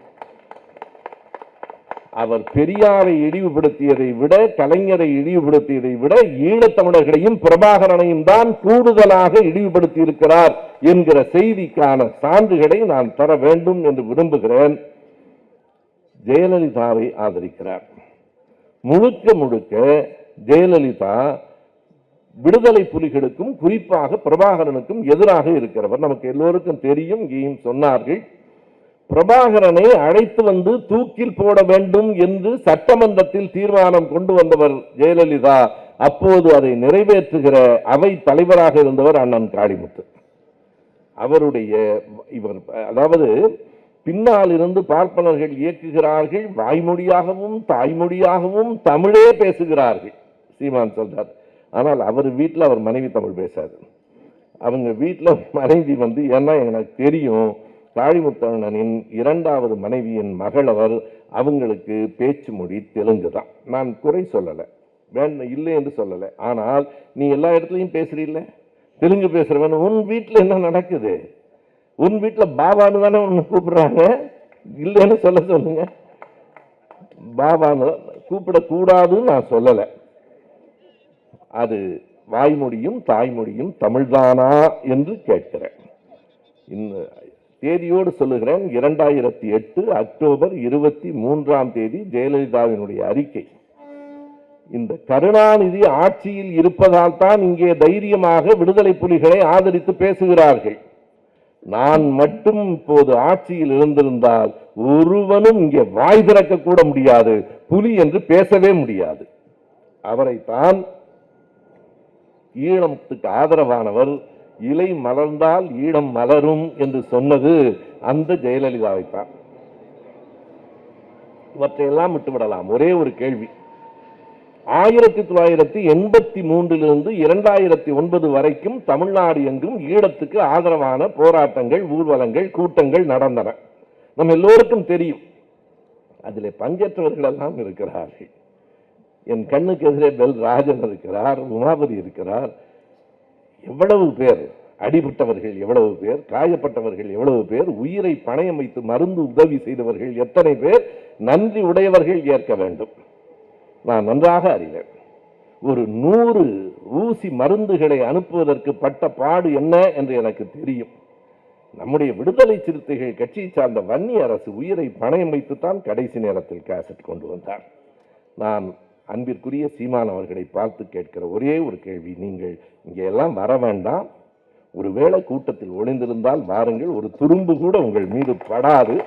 அவர் பெரியாரை இழிவுபடுத்தியதை விட, கலைஞரை இழிவுபடுத்தியதை விட, ஈழத்தமிழர்களையும் பிரபாகரனையும் தான் கூடுதலாக இழிவுபடுத்தி இருக்கிறார் என்கிற செய்திக்கான சான்றுகளை நான் தர வேண்டும் என்று விரும்புகிறேன். ஜெயலலிதாவை ஆதரிக்கிறார். முழுக்க முழுக்க ஜெயலலிதா விடுதலை புலிகளுக்கும் குறிப்பாக பிரபாகரனுக்கும் எதிராக இருக்கிறவர். நமக்கு எல்லோருக்கும் தெரியும், இங்கேயும் சொன்னார்கள். பிரபாகரனை அழைத்து வந்து தூக்கில் போட வேண்டும் என்று சட்டமன்றத்தில் தீர்மானம் கொண்டு வந்தவர் ஜெயலலிதா. அப்போது அதை நிறைவேற்றுகிற அவை தலைவராக இருந்தவர் அண்ணன் காளிமுத்து. அவருடைய இவர், அதாவது பின்னால் இருந்து பார்ப்பனர்கள் இயக்குகிறார்கள், வாய்மொழியாகவும் தாய்மொழியாகவும் தமிழே பேசுகிறார்கள். சீமான் சொல்றார். ஆனால் அவர் வீட்டில் அவர் மனைவி தமிழ் பேசாது. அவங்க வீட்டில் மனைவி வந்து, ஏன்னா எனக்கு தெரியும், காளிமுத்தண்ணனின் 2வது மனைவியின் மகள் அவர், அவங்களுக்கு பேச்சு மொழி தெலுங்கு தான். நான் குறை சொல்லலை, வேண்டாம் இல்லை என்று சொல்லலை. ஆனால் நீ எல்லா இடத்துலையும் பேசுறீல்ல, தெலுங்கு பேசுறவன், உன் வீட்டில் என்ன நடக்குது? உன் வீட்டில் பாபான்னு தானே ஒன்று கூப்பிடுறாங்க, இல்லைன்னு சொல்லுங்க. பாபான்னு கூப்பிடக்கூடாதுன்னு நான் சொல்லலை. அது வாய்மொழியும் தாய்மொழியும் தமிழ்தானா என்று கேட்கிறேன். இந்த தேதியோடு சொல்லுகிறேன், 2008 அக்டோபர் 23ஆம் தேதி ஜெயலலிதாவினுடைய அறிக்கை. இந்த கருணாநிதி ஆட்சியில் இருப்பதால் தான் இங்கே தைரியமாக விடுதலை புலிகளை ஆதரித்து பேசுகிறார்கள். நான் மட்டும் இப்போது ஆட்சியில் இருந்திருந்தால் ஒருவனும் இங்கே வாய் திறக்க கூட முடியாது, புலி என்று பேசவே முடியாது. அவரைத்தான் ஈழத்துக்கு ஆதரவானவர், இலை மலர்ந்தால் ஈழம் மலரும் என்று சொன்னது அந்த ஜெயலலிதாவைத்தான். இவற்றையெல்லாம் விட்டுவிடலாம். ஒரே ஒரு கேள்வி, 1983 2009 வரைக்கும் தமிழ்நாடு எங்கும் ஈழத்துக்கு ஆதரவான போராட்டங்கள், ஊர்வலங்கள், கூட்டங்கள் நடந்தன. நம்ம எல்லோருக்கும் தெரியும். அதில் பங்கேற்றவர்கள் எல்லாம் இருக்கிறார்கள். என் கண்ணுக்கு எதிரே பெல் ராஜன் இருக்கிறார், உமாபதி இருக்கிறார். எவ்வளவு பேர் அடிபட்டவர்கள், எவ்வளவு பேர் காயப்பட்டவர்கள், எவ்வளவு பேர் உயிரை பணயம் வைத்து மருந்து உதவி செய்தவர்கள், எத்தனை பேர் நன்றி உடையவர்கள் ஏற்க வேண்டும். நான் நன்றாக அறிவேன். ஒரு 100 ஊசி மருந்துகளை அனுப்புவதற்கு பட்ட பாடு என்ன என்று எனக்கு தெரியும். நம்முடைய விடுதலை சிறுத்தைகள் கட்சியை சார்ந்த வன்னி அரசு உயிரை பணயம் வைத்துத்தான் கடைசி நேரத்தில் கேசட் கொண்டு வந்தார். நான் அன்பிற்குரிய சீமான் அவர்களை பார்த்து கேட்கிற ஒரே ஒரு கேள்வி, நீங்கள் இங்கே எல்லாம் வர வேண்டாம். ஒருவேளை கூட்டத்தில் ஒளிந்திருந்தால் வாருங்கள், ஒரு துரும்பு கூட உங்கள் மீது படாது.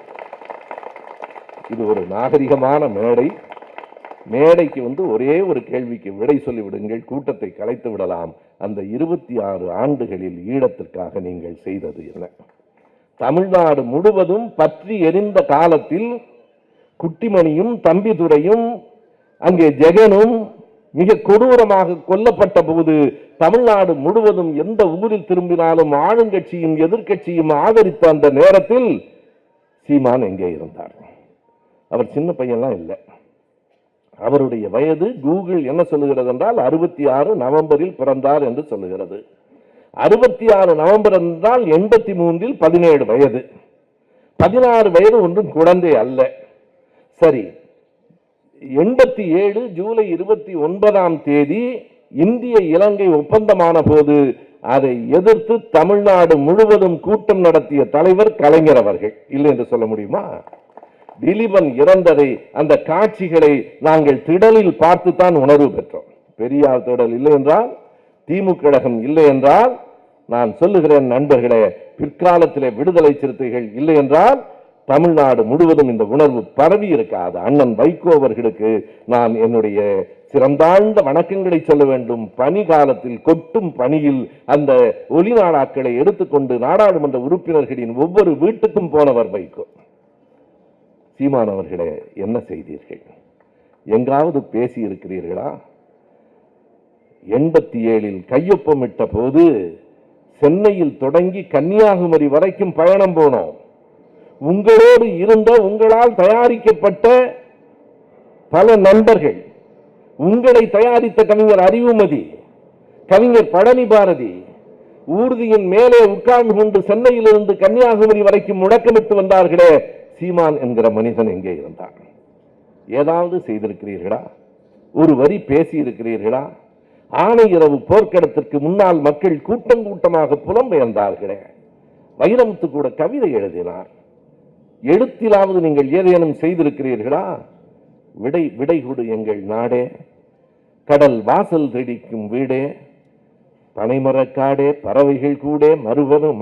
இது ஒரு நாகரிகமான மேடை. மேடைக்கு ஒரே ஒரு கேள்விக்கு விடை சொல்லிவிடுங்கள், கூட்டத்தை கலைத்து விடலாம். அந்த 26 ஆண்டுகளில் ஈழத்திற்காக நீங்கள் செய்தது என்ன? தமிழ்நாடு முழுவதும் பற்றி எரிந்த காலத்தில் குட்டிமணியும் தம்பிதுரையும் அங்கே ஜெகனும் மிக கொடூரமாக கொல்லப்பட்ட போது தமிழ்நாடு முழுவதும் எந்த ஊரில் திரும்பினாலும் ஆளுங்கட்சியும் எதிர்கட்சியும் ஆதரித்த அந்த நேரத்தில் சீமான் எங்கே இருந்தார்? அவர் சின்ன பையன்லாம் இல்லை. அவருடைய வயது கூகுள் என்ன சொல்லுகிறது என்றால் 66 நவம்பரில் பிறந்தார் என்று சொல்லுகிறது. 66 நவம்பர் என்றால் 83 17 வயது. 16 வயது ஒன்றும் குழந்தை அல்ல. சரி, 87 ஜூலை 29 இந்திய இலங்கை ஒப்பந்தமான போது அதை எதிர்த்து தமிழ்நாடு முழுவதும் கூட்டம் நடத்திய தலைவர் கலைஞர் அவர்கள். இல்லை என்று சொல்ல முடியுமா? திலீபன் இறந்ததை, அந்த காட்சிகளை நாங்கள் திடலில் பார்த்துத்தான் உணர்வு பெற்றோம். பெரியார் திடல் இல்லை என்றால், திமுக கழகம் இல்லை என்றால், நான் சொல்லுகிறேன் நண்பர்களே, பிற்காலத்திலே விடுதலை சிறுத்தைகள் இல்லை என்றால் தமிழ்நாடு முழுவதும் இந்த உணர்வு பரவி இருக்காது. அண்ணன் வைகோ அவர்களுக்கு நான் என்னுடைய சிறந்தாழ்ந்த வணக்கங்களை சொல்ல வேண்டும். பனி காலத்தில் கொட்டும் பணியில் அந்த ஒலிநாடாக்களை எடுத்துக்கொண்டு நாடாளுமன்ற உறுப்பினர்களின் ஒவ்வொரு வீட்டுக்கும் போனவர் வைகோ. சீமான் அவர்களே, என்ன செய்தீர்கள்? எங்காவது பேசி இருக்கிறீர்களா? 87 கையொப்பமிட்ட போது சென்னையில் தொடங்கி கன்னியாகுமரி வரைக்கும் பயணம் போனோம். உங்களோடு இருந்த, உங்களால் தயாரிக்கப்பட்ட பல நண்பர்கள், உங்களை தயாரித்த கவிஞர் அறிவுமதி, கவிஞர் பழனி பாரதி ஊர்தியின் மேலே உட்கார்ந்து கொண்டு சென்னையிலிருந்து கன்னியாகுமரி வரைக்கும் முழக்கமிட்டு வந்தார்களே, சீமான் என்கிற மனிதன் எங்கே இருந்தார்? ஏதாவது செய்திருக்கிறீர்களா? ஒரு வரி பேசி இருக்கிறீர்களா? ஆணையிரவு போர்க்களத்திற்கு முன்னால் மக்கள் கூட்டம் கூட்டமாக புலம்பெயர்ந்தார்களே, வைரமுத்து கூட கவிதை எழுதினார். எழுத்திலாவது நீங்கள் ஏதேனும் செய்திருக்கிறீர்களா? விடை கொடு எங்கள் நாடே, கடல் வாசல் தெடிக்கும் வீடே, பனைமரக்காடே, பறவைகள் கூட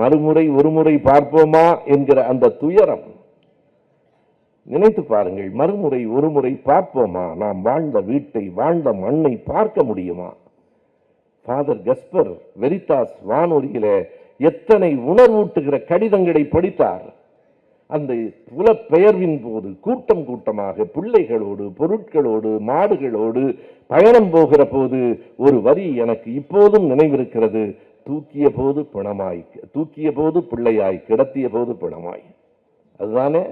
மறுமுறை ஒருமுறை பார்ப்போமா என்கிற அந்த துயரம் நினைத்து பாருங்கள். மறுமுறை ஒருமுறை பார்ப்போமா? நாம் வாழ்ந்த வீட்டை, வாழ்ந்த மண்ணை பார்க்க முடியுமா? ஃபாதர் கஸ்பர் வெரிதாஸ் வானொலியிலே எத்தனை உணர்வூட்டுகிற கடிதங்களை படித்தார். அந்த புலப்பெயர்வின் போது கூட்டம் கூட்டமாக பிள்ளைகளோடு, பொருட்களோடு, மாடுகளோடு பயணம் போகிற போது ஒரு வரி எனக்கு இப்போதும் நினைவிருக்கிறது. தூக்கிய போது பிணமாய், தூக்கிய போது பிள்ளையாய், கிடத்திய போது பிணமாய். அதுதானே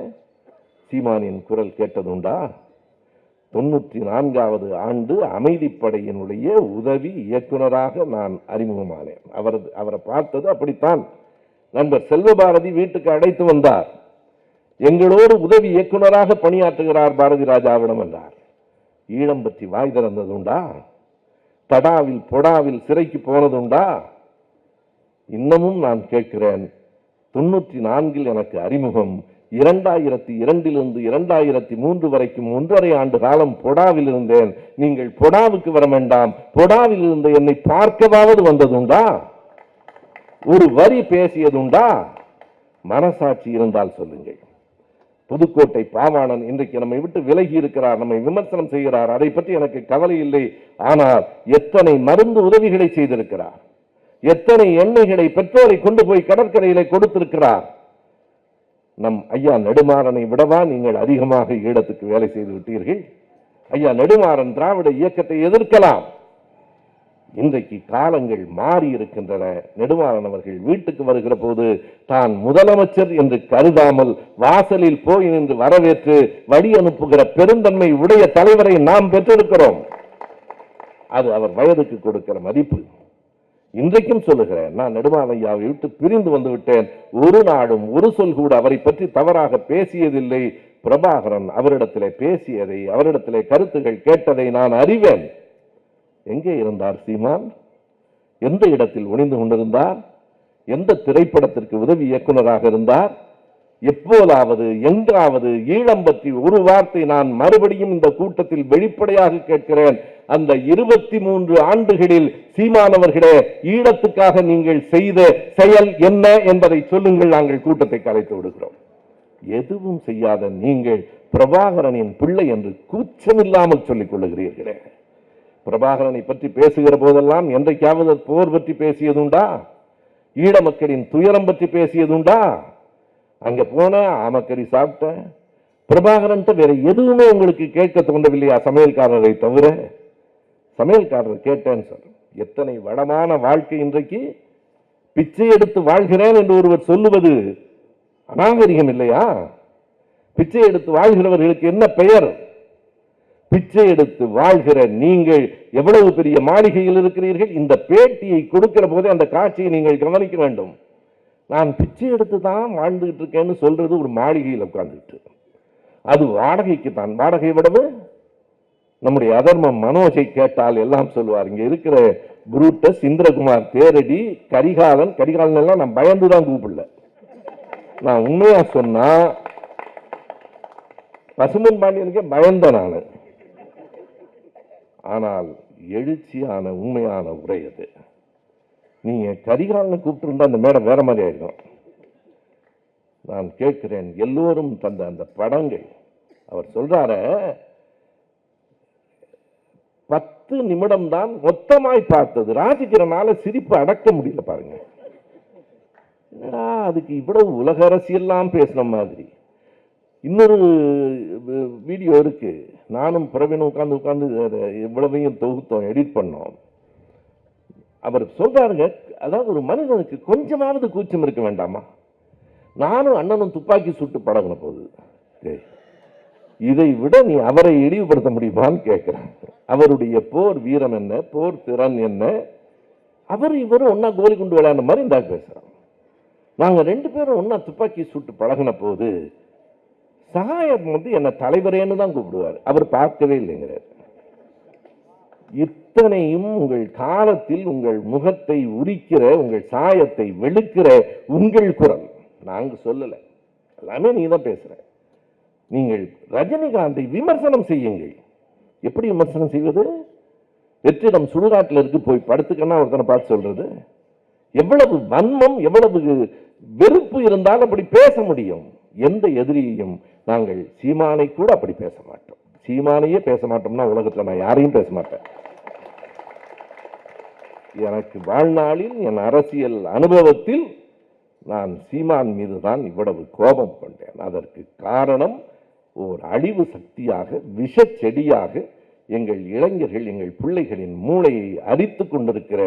சீமானின் குரல் கேட்டதுண்டா? 94வது ஆண்டு அமைதிப்படையினுடைய உதவி இயக்குனராக நான் அறிமுகமானேன். அவரை பார்த்தது அப்படித்தான். நண்பர் செல்வபாரதி வீட்டுக்கு அழைத்து வந்தார். எங்களோடு உதவி இயக்குனராக பணியாற்றுகிறார் பாரதி ராஜாவிடம் என்றார். ஈழம் பற்றி வாய் திறந்ததுண்டா? தடாவில் பொடாவில் சிறைக்கு போனதுண்டா? இன்னமும் நான் கேட்கிறேன். 94 எனக்கு அறிமுகம். 2002 2003 வரைக்கும் 1.5 ஆண்டு காலம் பொடாவில் இருந்தேன். நீங்கள் பொடாவுக்கு வர வேண்டாம், பொடாவில் இருந்த என்னை பார்க்கவாவது வந்ததுண்டா? ஒரு வரி பேசியதுண்டா? மனசாட்சி இருந்தால் சொல்லுங்கள். புதுக்கோட்டை பாவாணன் இன்றைக்கு நம்மை விட்டு விலகி இருக்கிறார், நம்மை விமர்சனம் செய்கிறார். அதை பற்றி எனக்கு கவலை இல்லை. ஆனால் எத்தனை மருந்து உதவிகளை செய்திருக்கிறார். எத்தனை எண்ணெய்களை பெட்ரோலை கொண்டு போய் கடற்கரையிலே கொடுத்திருக்கிறார். நம் ஐயா நெடுமாறனை விடவா நீங்கள் அதிகமாக ஈழத்துக்கு வேலை செய்து விட்டீர்கள்? ஐயா நெடுமாறன் திராவிட இயக்கத்தை எதிர்க்கலாம். இன்றைக்கு காலங்கள் மாறி இருக்கின்றன. நெடுமாறன் அவர்கள் வீட்டுக்கு வருகிற போது தான் முதலமைச்சர் என்று கருதாமல் வாசலில் போய் நின்று வரவேற்று வழி அனுப்புகிற பெருந்தன்மை உடைய தலைவரை நாம் பெற்றிருக்கிறோம். அது அவர் வயதுக்கு கொடுக்கிற மதிப்பு. இன்றைக்கும் சொல்லுகிறேன், நான் நெடுமாறன் ஐயாவை விட்டு பிரிந்து வந்து விட்டேன். ஒரு நாளும் ஒரு சொல் கூட அவரை பற்றி தவறாக பேசியதில்லை. பிரபாகரன் அவரிடத்திலே பேசியதை, அவரிடத்திலே கருத்துகள் கேட்டதை நான் அறிவேன். எங்கே இருந்தார் சீமான்? எந்த இடத்தில் ஒளிந்து கொண்டிருந்தார்? எந்த திரைப்படத்திற்கு உதவி இயக்குநராக இருந்தார்? எப்போதாவது எங்காவது ஈழம் பற்றி ஒரு வார்த்தை நான் மறுபடியும் இந்த கூட்டத்தில் வெளிப்படையாக கேட்கிறேன். அந்த 23 ஆண்டுகளில் சீமானவர்களே, ஈழத்துக்காக நீங்கள் செய்த செயல் என்ன என்பதை சொல்லுங்கள். நாங்கள் கூட்டத்தை கலைத்து விடுகிறோம். எதுவும் செய்யாத நீங்கள் பிரபாகரனின் பிள்ளை என்று கூச்சமில்லாமல் சொல்லிக் கொள்ளுகிறீர்களே. பிரபாகரனை பற்றி பேசுகிற போதெல்லாம் என்றைக்காவது போர் பற்றி பேசியதுண்டா? ஈழ மக்களின் துயரம் பற்றி பேசியதுண்டா? அங்க போன ஆமக்கறி சாப்பிட்ட பிரபாகரன் வேற எதுவுமே உங்களுக்கு கேட்க தோன்றவில்லையா? சமையல்காரரை தவிர. சமையல்காரர் கேட்டேன்னு சொல்ற. எத்தனை வளமான வாழ்க்கை இன்றைக்கு. பிச்சை எடுத்து வாழ்கிறேன் என்று ஒருவர் சொல்லுவது அநாகரிகம் இல்லையா? பிச்சை எடுத்து வாழ்கிறவர்களுக்கு என்ன பெயர்? பிச்சை எடுத்து வாழ்கிற நீங்கள் எவ்வளவு பெரிய மாளிகையில் இருக்கிறீர்கள். இந்த பேட்டியை கொடுக்கிற போதே அந்த காட்சியை நீங்கள் கவனிக்க வேண்டும். நான் பிச்சை எடுத்து தான் வாழ்ந்துகிட்டு இருக்கேன்னு சொல்றது ஒரு மாளிகையில் உட்கார்ந்துட்டு, அது வாடகைக்கு தான். வாடகை விடவு நம்முடைய அதர்மம் மனோஜை கேட்டால் எல்லாம் சொல்லுவார். இங்க இருக்கிற புரூட்டஸ், இந்திரகுமார், தேரடி, கரிகாலன் எல்லாம் நான் பயந்துதான் கூப்பிடல. நான் உண்மையா சொன்னா பசுமன் பாண்டியனுக்கே பயந்த நான். ஆனால் எழுச்சியான உண்மையான உரை அது. நீங்க கரிகாலனை கூப்பிட்டு இருந்தா அந்த மேடம் வேற மாதிரி ஆயிருக்கும். நான் கேட்கிறேன், எல்லோரும் தந்த அந்த படங்கள் அவர் சொல்றார 10 நிமிடம் தான் மொத்தமாய் பார்த்தது. ராஜகிரனால சிரிப்பு அடக்க முடியல பாருங்க. அதுக்கு இவ்வளவு உலக அரசியெல்லாம் பேசின மாதிரி. இன்னொரு வீடியோ இருக்கு, நானும் பிரவீனும் உட்கார்ந்து இவ்வளவையும் தொகுத்தோம், எடிட் பண்ணோம். அவர் சொல்றாருங்க, அதாவது ஒரு மனிதனுக்கு கொஞ்சமாவது கூச்சம் இருக்க வேண்டாமா? நானும் அண்ணனும் துப்பாக்கி சுட்டு பழகின போது இதை விட நீ அவரை இழிவுபடுத்த முடியுமான்னு கேட்கிறேன். அவருடைய போர் வீரம் என்ன, போர் திறன் என்ன? அவர் இவரும் ஒன்னா கோலி குண்டு விளையாடுற மாதிரி இந்த பேசுறாங்க. நாங்க 2 பேரும் ஒன்னா துப்பாக்கி சுட்டு பழகின போது சகாயம் என்ன தலைவரேன்னு தான் கூப்பிடுவார். அவர் பார்க்கவே இல்லைங்கிறார். இத்தனையும் உங்கள் காலத்தில் உங்கள் முகத்தை உரிக்கிற, உங்கள் சாயத்தை வெளுக்கிற உங்கள் குரல். நாங்க சொல்லல, எல்லாமே நீ தான் பேசுற. நீங்கள் ரஜினிகாந்தை விமர்சனம் செய்யுங்கள். எப்படி விமர்சனம் செய்வது? வெற்றிடம் சுடுகாட்டில் இருக்கு, போய் படுத்துக்கன்னா ஒருத்தனை பார்த்து சொல்றது. எவ்வளவு வன்மம், எவ்வளவு வெறுப்பு இருந்தால் அப்படி பேச முடியும்? எந்த எதிரியையும் நாங்கள் சீமானை கூட அப்படி பேச மாட்டோம். சீமானையே பேச மாட்டோம்னா உலகத்தில் நான் யாரையும் பேச மாட்டேன். எனக்கு வாழ்நாளில் என் அரசியல் அனுபவத்தில் நான் சீமான் மீது தான் இவ்வளவு கோபம் கொண்டேன். அதற்கு காரணம் ஓர் அழிவு சக்தியாக, விஷ செடியாக எங்கள் இளைஞர்கள், எங்கள் பிள்ளைகளின் மூளையை அரித்துக் கொண்டிருக்கிற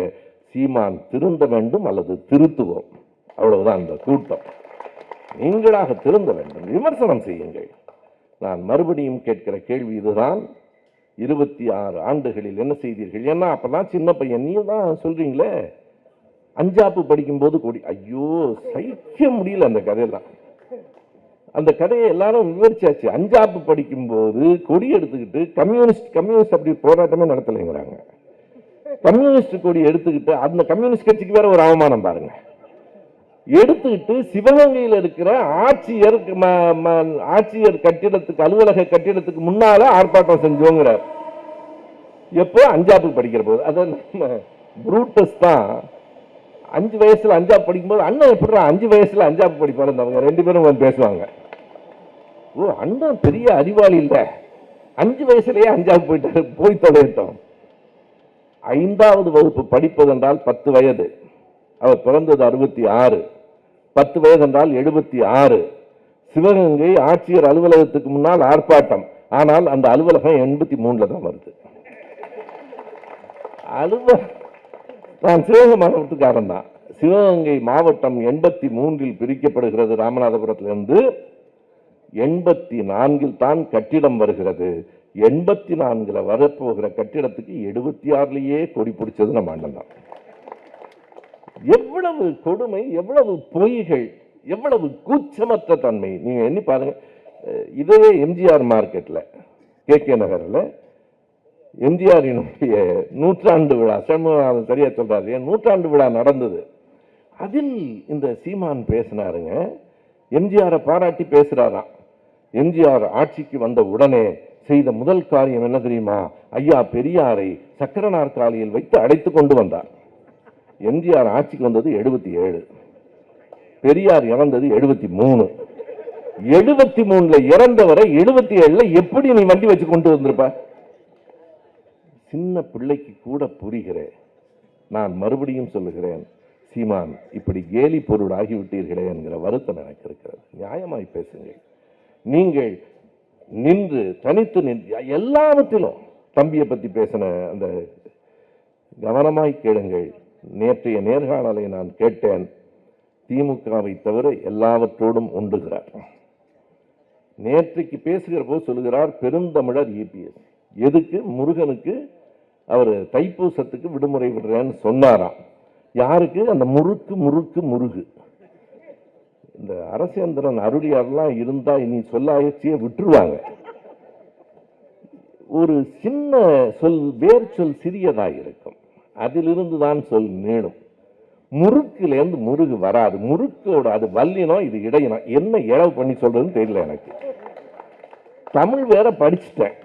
சீமான் திருந்த வேண்டும் அல்லது திருத்துவோம். அவ்வளவுதான் இந்த கூட்டம். நீங்களாக திருந்த வேண்டும், விமர்சனம் செய்யுங்கள். நான் மறுபடியும் கேட்கிற கேள்வி இதுதான், 26 ஆண்டுகளில் என்ன செய்தீர்கள்? ஏன்னா அப்பதான் சின்ன பையன். நீ தான் சொல்றீங்களே, அஞ்சாப்பு படிக்கும் போது கொடி, ஐயோ சகிக்க முடியல அந்த கதையெல்லாம். அந்த கதையை எல்லாரும் விவரிச்சாச்சு. அஞ்சாப்பு படிக்கும் போது கொடி எடுத்துக்கிட்டு கம்யூனிஸ்ட் அப்படி போராட்டமே நடத்தலைங்கிறாங்க. கம்யூனிஸ்ட் கொடி எடுத்துக்கிட்டு அந்த கம்யூனிஸ்ட் கட்சிக்கு வேற ஒரு அவமானம் பாருங்க. எடுத்துக்கிட்டு சிவகங்கையில் இருக்கிற ஆட்சியர் கட்டிடத்துக்கு, அலுவலக கட்டிடத்துக்கு முன்னால ஆர்ப்பாட்டம் செஞ்சோங்கிறார். எப்போ? அஞ்சாப்பு படிக்கிற போது. அதான் புரூட்டஸ் தான் 5 வயசுல அஞ்சாப்பு படிக்கும்போது, அண்ணன் எப்படி 5 வயசுல அஞ்சாப்பு படிப்பாரு? அவங்க 2 பேரும் வந்து பேசுவாங்க. ஓ, அண்ணன் பெரிய அறிவாளி இல்ல, 5 வயசுலயே அஞ்சாப்பு போயிட்டாரு, போய் தொலைட்டோம். 5வது வகுப்பு படிப்பது என்றால் 10 வயது. அவர் பிறந்தது 66, 10 வயது என்றால் 76. சிவகங்கை ஆட்சியர் அலுவலகத்துக்கு முன்னால் ஆர்ப்பாட்டம். ஆனால் அந்த அலுவலகம் 83 தான் வருது. நான் சிவகங்கை மாவட்டத்துக்காரன் தான். சிவகங்கை மாவட்டம் 83 பிரிக்கப்படுகிறது. ராமநாதபுரத்திலிருந்து 84 தான் கட்டிடம் வருகிறது. 84 வரப்போகிற கட்டிடத்துக்கு 76 கொடி பிடிச்சது நம்ம அண்ணன் தான். எவ்வளவு கொடுமை, எவ்வளவு பொய்கள், எவ்வளவு கூச்சமற்ற தன்மை. நீங்க எண்ணி பாருங்க. இதே எம்ஜிஆர் மார்க்கெட்ல, KK நகர்ல எம்ஜிஆரினுடைய 100ஆண்டு விழா, சண்முகநாதன் சரியா சொல்றாரு, 100ஆண்டு விழா நடந்தது. அதில் இந்த சீமான் பேசினாருங்க. எம்ஜிஆரை பாராட்டி பேசுறாராம். எம்ஜிஆர் ஆட்சிக்கு வந்த உடனே செய்த முதல் காரியம் என்ன தெரியுமா? ஐயா பெரியாரை சக்கர நாற்காலியில் வைத்து அடைத்து கொண்டு வந்தார். எம்ஜிஆர் ஆட்சிக்கு வந்தது 77, பெரியார் இறந்தது 73. 73ல இறந்தவரை 77ல எப்படி நீ வண்டி வச்சு கொண்டு வந்திருப்ப? சின்ன பிள்ளைக்கு கூட புரிகிறேன். நான் மறுபடியும் சொல்லுகிறேன், சீமான் இப்படி கேலி பொருள் ஆகிவிட்டீர்களே என்கிற வருத்தம் எனக்கு இருக்கிறது. நியாயமாய் பேசுங்கள். நீங்கள் நின்று தனித்து நின்று எல்லாவற்றிலும் தம்பியை பற்றி பேசின அந்த கவனமாய் கேளுங்கள். நேற்றைய நேர்காணலை நான் கேட்டேன். திமுகவை தவிர எல்லாவற்றோடும் ஒன்றுகிறார். நேற்றைக்கு பேசுகிற போது சொல்லுகிறார் பெருந்தமிழர் EPS. எதுக்கு? முருகனுக்கு அவர் தைப்பூசத்துக்கு விடுமுறை விடுறேன்னு சொன்னாராம். யாருக்கு? அந்த முறுக்கு முறுக்கு முருகு. இந்த அரசேந்திரன் அருளியாரெல்லாம் இருந்தா இனி சொல்லாயச்சியே விட்டுருவாங்க. ஒரு சின்ன சொல், வேர் சொல் சிறியதாக இருக்கும், அதிலிருந்து தான் சொல் நீளும். முறுக்குலேருந்து முருகு வராது. முறுக்கோட அது வல்லினம், இது இடையினம். என்ன இழவு பண்ணி சொல்றதுன்னு தெரியல எனக்கு. தமிழ் வேற படிச்சுட்டேன்.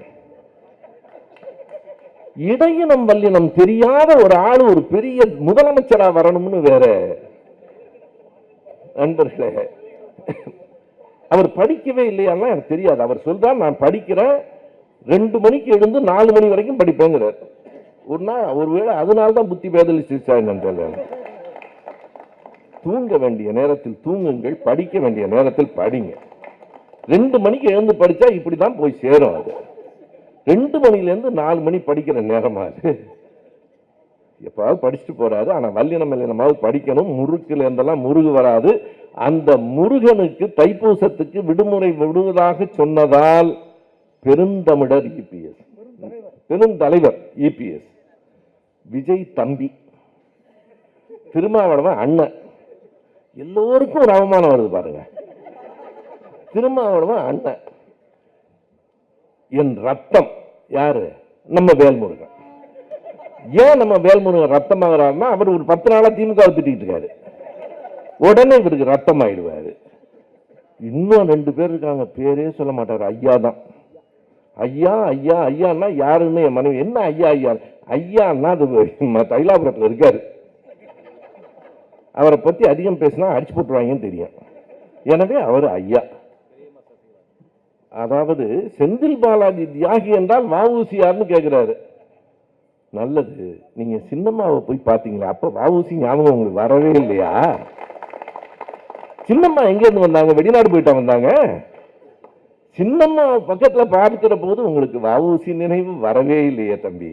இடையினம் வல்லினம் தெரியாத ஒரு ஆள் ஒரு பெரிய முதலமைச்சரா வரணும்னு வேற. நண்பர்களே, அவர் படிக்கவே இல்லையான்னா எனக்கு தெரியாது. அவர் சொல்றார் நான் படிக்கிறேன், 2 மணிக்கு எழுந்து 4 மணி வரைக்கும் படிப்பேங்கிறார். ஒருவேளை அதனால்தான் புத்தி பேதலிச்சு. தூங்க வேண்டிய நேரத்தில் தூங்குங்கள், படிக்க வேண்டிய நேரத்தில் படிங்க. 2 மணிக்கு எழுந்து படிச்சா இப்படிதான் போய் சேரும். அது 2 மணிலேருந்து 4 மணி படிக்கிற நேரமா அது. எப்பாவது படிச்சுட்டு போறாரு. ஆனா வல்லினம் இல்லைனமாவது படிக்கணும். முறுக்குல இருந்தெல்லாம் முருகு வராது. அந்த முருகனுக்கு தைப்பூசத்துக்கு விடுமுறை விடுவதாக சொன்னதால் பெருந்தமிழர் EPS, பெருந்தலைவர் EPS, விஜய் தம்பி, திருமாவளவன் அண்ணன், எல்லோருக்கும் ஒரு அவமானம் வருது பாருங்க. திருமாவளவன் அண்ணன், என் ரத்தம் யாரு? நம்ம வேல்முருகன். ஏன் நம்ம வேல்முருகன் ரத்தம் ஆகிறாருன்னா, அவர் ஒரு 10 நாளா திமுக திட்டிட்டு இருக்காரு. உடனே இவருக்கு ரத்தம் ஆயிடுவாரு. இன்னும் 2 பேர் இருக்காங்க, பேரே சொல்ல மாட்டாரு. ஐயா தான். ஐயா ஐயா ஐயான்னா யாருன்னு என் மனைவி, என்ன ஐயா ஐயா? ஐயான்னா அது தைலாபுரத்தில் இருக்காரு. அவரை பத்தி அதிகம் பேசினா அடிச்சு போட்டுருவாங்கன்னு தெரியும். எனவே அவர் ஐயா. அதாவது செந்தில் பாலாஜி தியாகி என்றால் வஉசியார்னு கேட்கிறாரு. நல்லது, நீங்க சின்னம்மாவை போய் பாத்தீங்களா? அப்ப வஉசி ஞாபகம் உங்களுக்கு வரவே இல்லையா? சின்னம்மா எங்க இருந்து வந்தாங்க? வெளிநாடு போயிட்டா வந்தாங்க. சின்னம்மா பக்கத்துல பார்க்கிற போது உங்களுக்கு வஉசி நினைவு வரவே இல்லையே தம்பி.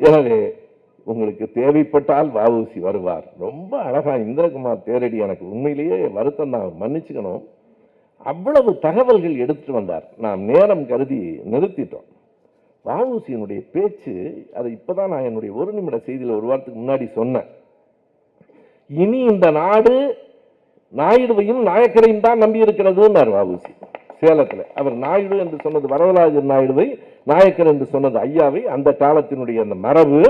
எனவே உங்களுக்கு தேவைப்பட்டால் வஉசி வருவார். ரொம்ப அழகா இந்திரகுமார் தேரடி எனக்கு உண்மையிலேயே வருத்தம் தான், மன்னிச்சுக்கணும். அவ்வளவு தகவல்கள் எடுத்துட்டு வந்தார். நாம் நேரம் கருதி நிறுத்திட்டோம். வஉசியினுடைய பேச்சு, அதை இப்பதான் நான் என்னுடைய 1 நிமிட செய்தியில் ஒரு வாரத்துக்கு முன்னாடி சொன்னேன். இனி இந்த நாடு நாயுடுவையும் நாயக்கரையும் தான் நம்பி இருக்கிறதுன்னார் வஉசி சேலத்தில். அவர் நாயுடு என்று சொன்னது வரதராஜன் நாயுடுவை, நாயக்கர் என்று சொன்னது ஐயாவை. அந்த காலத்தினுடைய அந்த மரபு.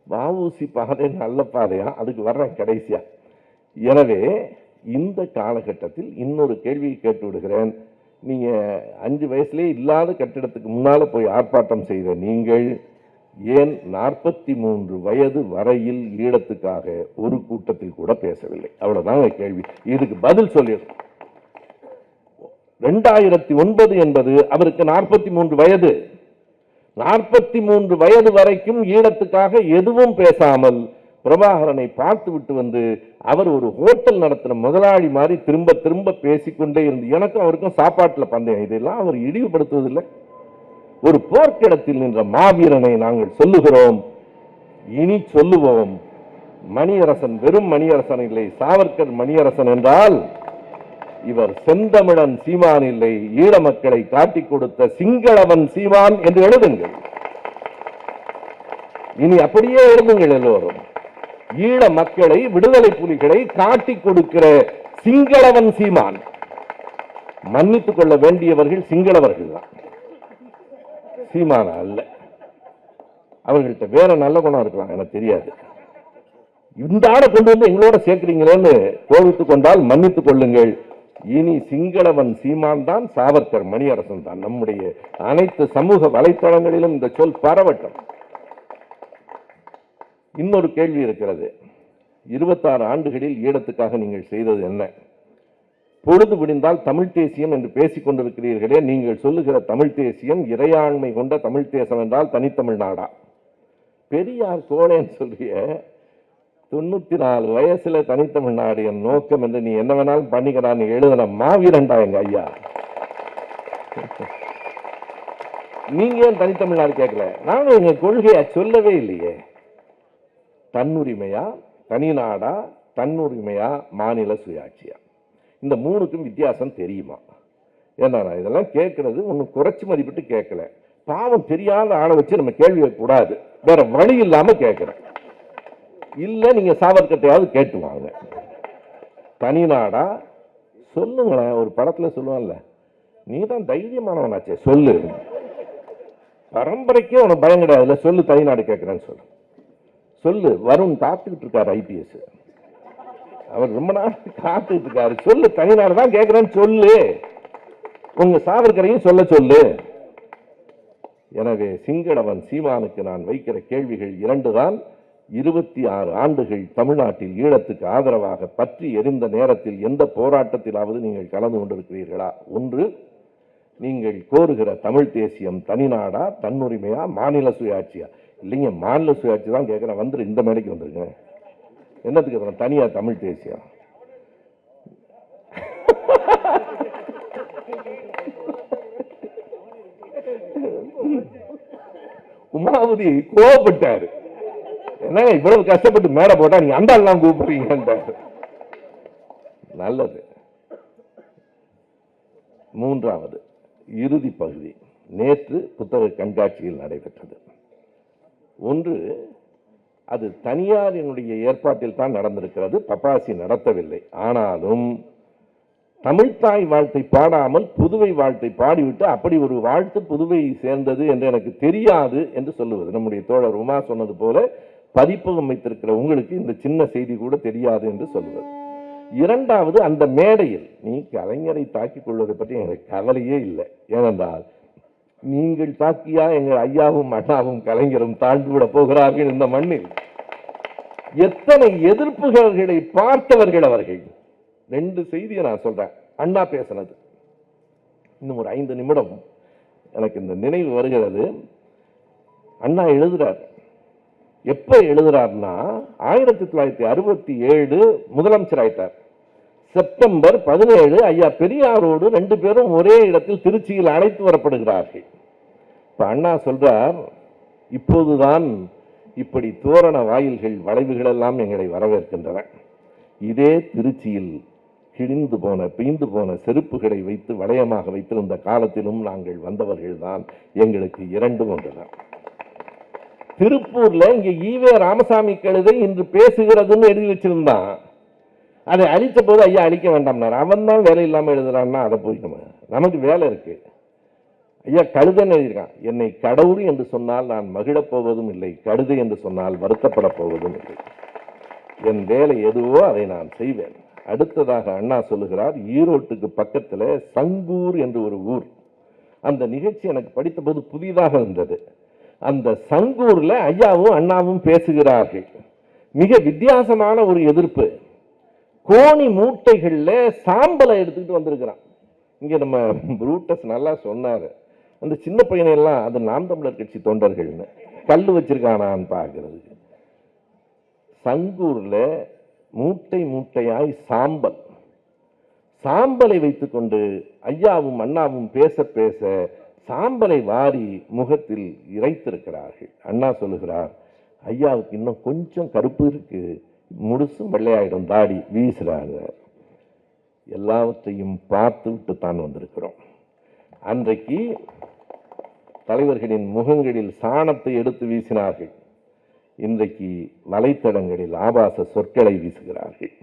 வஉசி பாதை நல்ல பாதையா, அதுக்கு வர்றேன் கடைசியா. எனவே இந்த காலகட்டத்தில் இன்னொரு கேள்வியை கேட்டு விடுகிறேன். நீங்க 5 வயசுலேயே இல்லாத கட்டிடத்துக்கு முன்னால போய் ஆர்ப்பாட்டம் செய்த நீங்கள் ஏன் 43 வயது வரையில் ஈழத்துக்காக ஒரு கூட்டத்தில் கூட பேசவில்லை? அவ்வளவுதான் கேள்வி. இதுக்கு பதில் சொல்லி 2009 என்பது அவருக்கு 43 வயது. 43 வயது வரைக்கும் ஈழத்துக்காக எதுவும் பேசாமல் பிரபாகரனை பார்த்து விட்டு வந்து அவர் ஒரு ஹோட்டல் நடத்தின முதலாளி மாதிரி திரும்ப திரும்ப பேசிக்கொண்டே இருந்து எனக்கும் அவருக்கும் சாப்பாட்டில் பந்தயம், இதெல்லாம் அவர் இழிவுபடுத்துவதில்லை. ஒரு போர்க்கிடத்தில் நின்ற மாவீரனை நாங்கள் சொல்லுகிறோம், இனி சொல்லுவோம். மணியரசன் வெறும் மணியரசன் இல்லை, சாவர்கர் மணியரசன் என்றால் இவர் செந்தமிழன் சீமான் இல்லை, ஈழ மக்களை காட்டிக் கொடுத்த சிங்களவன் சீமான் என்று எழுதுங்கள். இனி அப்படியே எழுதுங்கள் எல்லோரும். ஈழ மக்களை, விடுதலை புலிகளை காட்டிக் கொடுக்கிற சிங்களவன் சீமான். மன்னித்துக் கொள்ள வேண்டியவர்கள் சிங்களவர்கள் தான், சீமான அல்ல. அவர்கள்ட்ட வேற நல்ல குணம் இருக்கலாம், எனக்கு தெரியாது. இந்த ஆளை கொண்டு வந்து எங்களோட சேர்க்கிறீங்களேன்னு கோபித்துக் கொண்டால் மன்னித்துக் கொள்ளுங்கள். இனி சிங்களவன் சீமான் தான், சாவர்கர் மணியரசன் தான். நம்முடைய அனைத்து சமூக வலைத்தளங்களிலும் இந்த சொல் பரவட்டும். இன்னொரு கேள்வி இருக்கிறது. 26 ஆண்டுகளில் ஈழத்துக்காக நீங்கள் செய்தது என்ன? பொழுது விடிந்தால் தமிழ் தேசியம் என்று பேசிக் கொண்டிருக்கிறீர்களே, நீங்கள் சொல்லுகிற தமிழ் தேசியம் இறையாண்மை கொண்ட தமிழ் தேசம் என்றால் தனித்தமிழ்நாடா? பெரியார் கோளேன்னு சொல்றிய 94 வயசுல தனித்தமிழ்நாடு என் நோக்கம் என்று நீ என்ன வேணாலும் பண்ணிக்கிறான்னு எழுதுன மாவீரண்டா எங்க ஐயா. நீங்க ஏன் தனித்தமிழ்நாடு கேட்கல? நானும் எங்க கொள்கையை சொல்லவே இல்லையே. தன்னுரிமையா தனிநாடா, தன்னுரிமையா மாநில சுயாட்சியா, இந்த மூணுக்கும் வித்தியாசம் தெரியுமா? ஏன்னா நான் இதெல்லாம் கேட்கறது ஒன்னும் குறைச்சி மதிப்பிட்டு கேட்கல. பாவம் தெரியாத ஆளை வச்சு நம்ம கேள்வி கூடாது, வேற வழி இல்லாம கேட்கிறேன். இல்ல நீங்க சாவர்கட்டையாவது கேட்டுவாங்க. தனிநாடா சொல்லுங்களேன். ஒரு படத்துல சொல்லுவான்ல, நீ தான் தைரியமானவனாச்சே சொல்லு, பரம்பரைக்கே உனக்கு பயம் கிடையாதுல, சொல்லு தனிநாடு கேட்கிறேன்னு சொல்லு. சொல்லு. வருண் காத்துக்கிட்டு இருக்காரு, ஐபிஎஸ், அவர் ரொம்ப நாள் காத்துக்கிட்டு இருக்காரு. சொல்லு தனிநாடு தான் கேட்கிறேன்னு சொல்லு, உங்க சாவர்கரையும் சொல்ல சொல்லு. எனவே சிங்களவன் சீமானுக்கு நான் வைக்கிற கேள்விகள் 2 தான். 26 ஆண்டுகள் தமிழ்நாட்டில் ஈழத்துக்கு ஆதரவாக பற்றி எரிந்த நேரத்தில் எந்த போராட்டத்திலாவது நீங்கள் கலந்து கொண்டிருக்கிறீர்களா? ஒன்று, நீங்கள் கோருகிற தமிழ் தேசியம் தனிநாடா, தன்னுரிமையா, மாநில சுயாட்சியா? இல்லைங்க, மாநில சுயாட்சி தான் கேட்கிறேன். வந்துரு, இந்த மேடைக்கு வந்துருங்க. என்னத்துக்கு தனியா தமிழ் தேசியம்? உமாவதி கோபப்பட்டாரு. என்ன இவ்வளவு கஷ்டப்பட்டு மேல போட்டா நீங்க அந்த எல்லாம் கூப்பிடுறீங்க. நல்லது. 3வது இறுதி பகுதி நேற்று புத்தக கண்காட்சியில் நடைபெற்றது. ஒன்று, அது தனியாரினுடைய ஏற்பாட்டில் தான் நடந்திருக்கிறது, பப்பாசி நடத்தவில்லை. ஆனாலும் தமிழ்தாய் வாழ்த்தை பாடாமல் புதுவை வாழ்த்தை பாடிவிட்டு அப்படி ஒரு வாழ்த்து புதுவை சேர்ந்தது என்று எனக்கு தெரியாது என்று சொல்லுவது. நம்முடைய தோழர் உமா சொன்னது போல பதிப்பகம் வைத்திருக்கிற உங்களுக்கு இந்த சின்ன செய்தி கூட தெரியாது என்று சொல்லுவது. 2வது, அந்த மேடையில் நீ கலைஞரை தாக்கிக் கொள்வதை பற்றி எனக்கு கவலையே இல்லை. ஏனென்றால் நீங்கள் தாக்கியா எங்கள் ஐயாவும் அண்ணாவும் கலைஞரும் தாழ்ந்து விட போகிறார்கள் இந்த மண்ணில்? எத்தனை எதிர்ப்புகளை பார்த்தவர்கள் அவர்கள். 2 செய்தியை நான் சொல்றேன். அண்ணா பேசினது இன்னும் ஒரு 5 நிமிடம் எனக்கு இந்த நினைவு வருகிறது. அண்ணா எழுதுறார். எப்ப எழுதுறாருன்னா 1967 முதலமைச்சர் ஆயிட்டார். செப்டம்பர் 17 ஐயா பெரியாரோடு 2 பேரும் ஒரே இடத்தில் திருச்சியில் அழைத்து வரப்படுகிறார்கள். இப்ப அண்ணா சொல்றார், இப்போதுதான் இப்படி தோரண வாயில்கள் வளைவுகள் எல்லாம் எங்களை வரவேற்கின்றன. இதே திருச்சியில் கிழிந்து போன பிய்ந்து போன செருப்புகளை வைத்து வளையமாக வைத்திருந்த காலத்திலும் நாங்கள் வந்தவர்கள் தான். எங்களுக்கு 2 ஒன்றுதான். திருப்பூர்ல இங்க ஈவே ராமசாமி கழுதை இன்று பேசுகிறதுன்னு எழுதி வச்சிருந்தான். அதை அழித்த போது ஐயா அழிக்க வேண்டாம்னார். அவன் தான் வேலை இல்லாம எழுதுறான்னா அதை போய் நமக்கு வேலை இருக்கு. ஐயா கழுதைன்னு எழுதியிருக்கான். என்னை கடவுள் என்று சொன்னால் நான் மகிழப் போவதும் இல்லை, கழுதை என்று சொன்னால் வருத்தப்பட போவதும் இல்லை. என் வேலை எதுவோ அதை நான் செய்வேன். அடுத்ததாக அண்ணா சொல்லுகிறார், ஈரோட்டுக்கு பக்கத்துல சங்கூர் என்று ஒரு ஊர். அந்த நிகழ்ச்சி எனக்கு படித்த போது புதிதாக இருந்தது. அந்த சங்கூர்ல ஐயாவும் அண்ணாவும் பேசுகிறார்கள். மிக வித்தியாசமான ஒரு எதிர்ப்பு. கோணி மூட்டைகள்ல சாம்பலை எடுத்துக்கிட்டு வந்திருக்கிறான். இங்க நம்ம புரூட்டஸ் நல்லா சொன்னாரு, அந்த சின்ன பையனை எல்லாம் அது நாம் தமிழர் கட்சி தொண்டர்கள்னு கல்லு வச்சிருக்கானான்னு பார்க்கறதுக்கு. சங்கூர்ல மூட்டை மூட்டையாய் சாம்பலை வைத்துக்கொண்டு ஐயாவும் அண்ணாவும் பேச பேச சாம்பலை வாரி முகத்தில் இறைத்திருக்கிறார்கள். அண்ணா சொல்லுகிறார், ஐயாவுக்கு இன்னும் கொஞ்சம் கருப்பு இருக்கு, முழுசும் வெள்ளையாயிடும் தாடி வீசுறாங்க. எல்லாவற்றையும் பார்த்து விட்டு தான் வந்திருக்கிறோம். அன்றைக்கு தலைவர்களின் முகங்களில் சாணத்தை எடுத்து வீசினார்கள். இன்றைக்கு வலைத்தளங்களில் ஆபாச சொற்களை வீசுகிறார்கள்.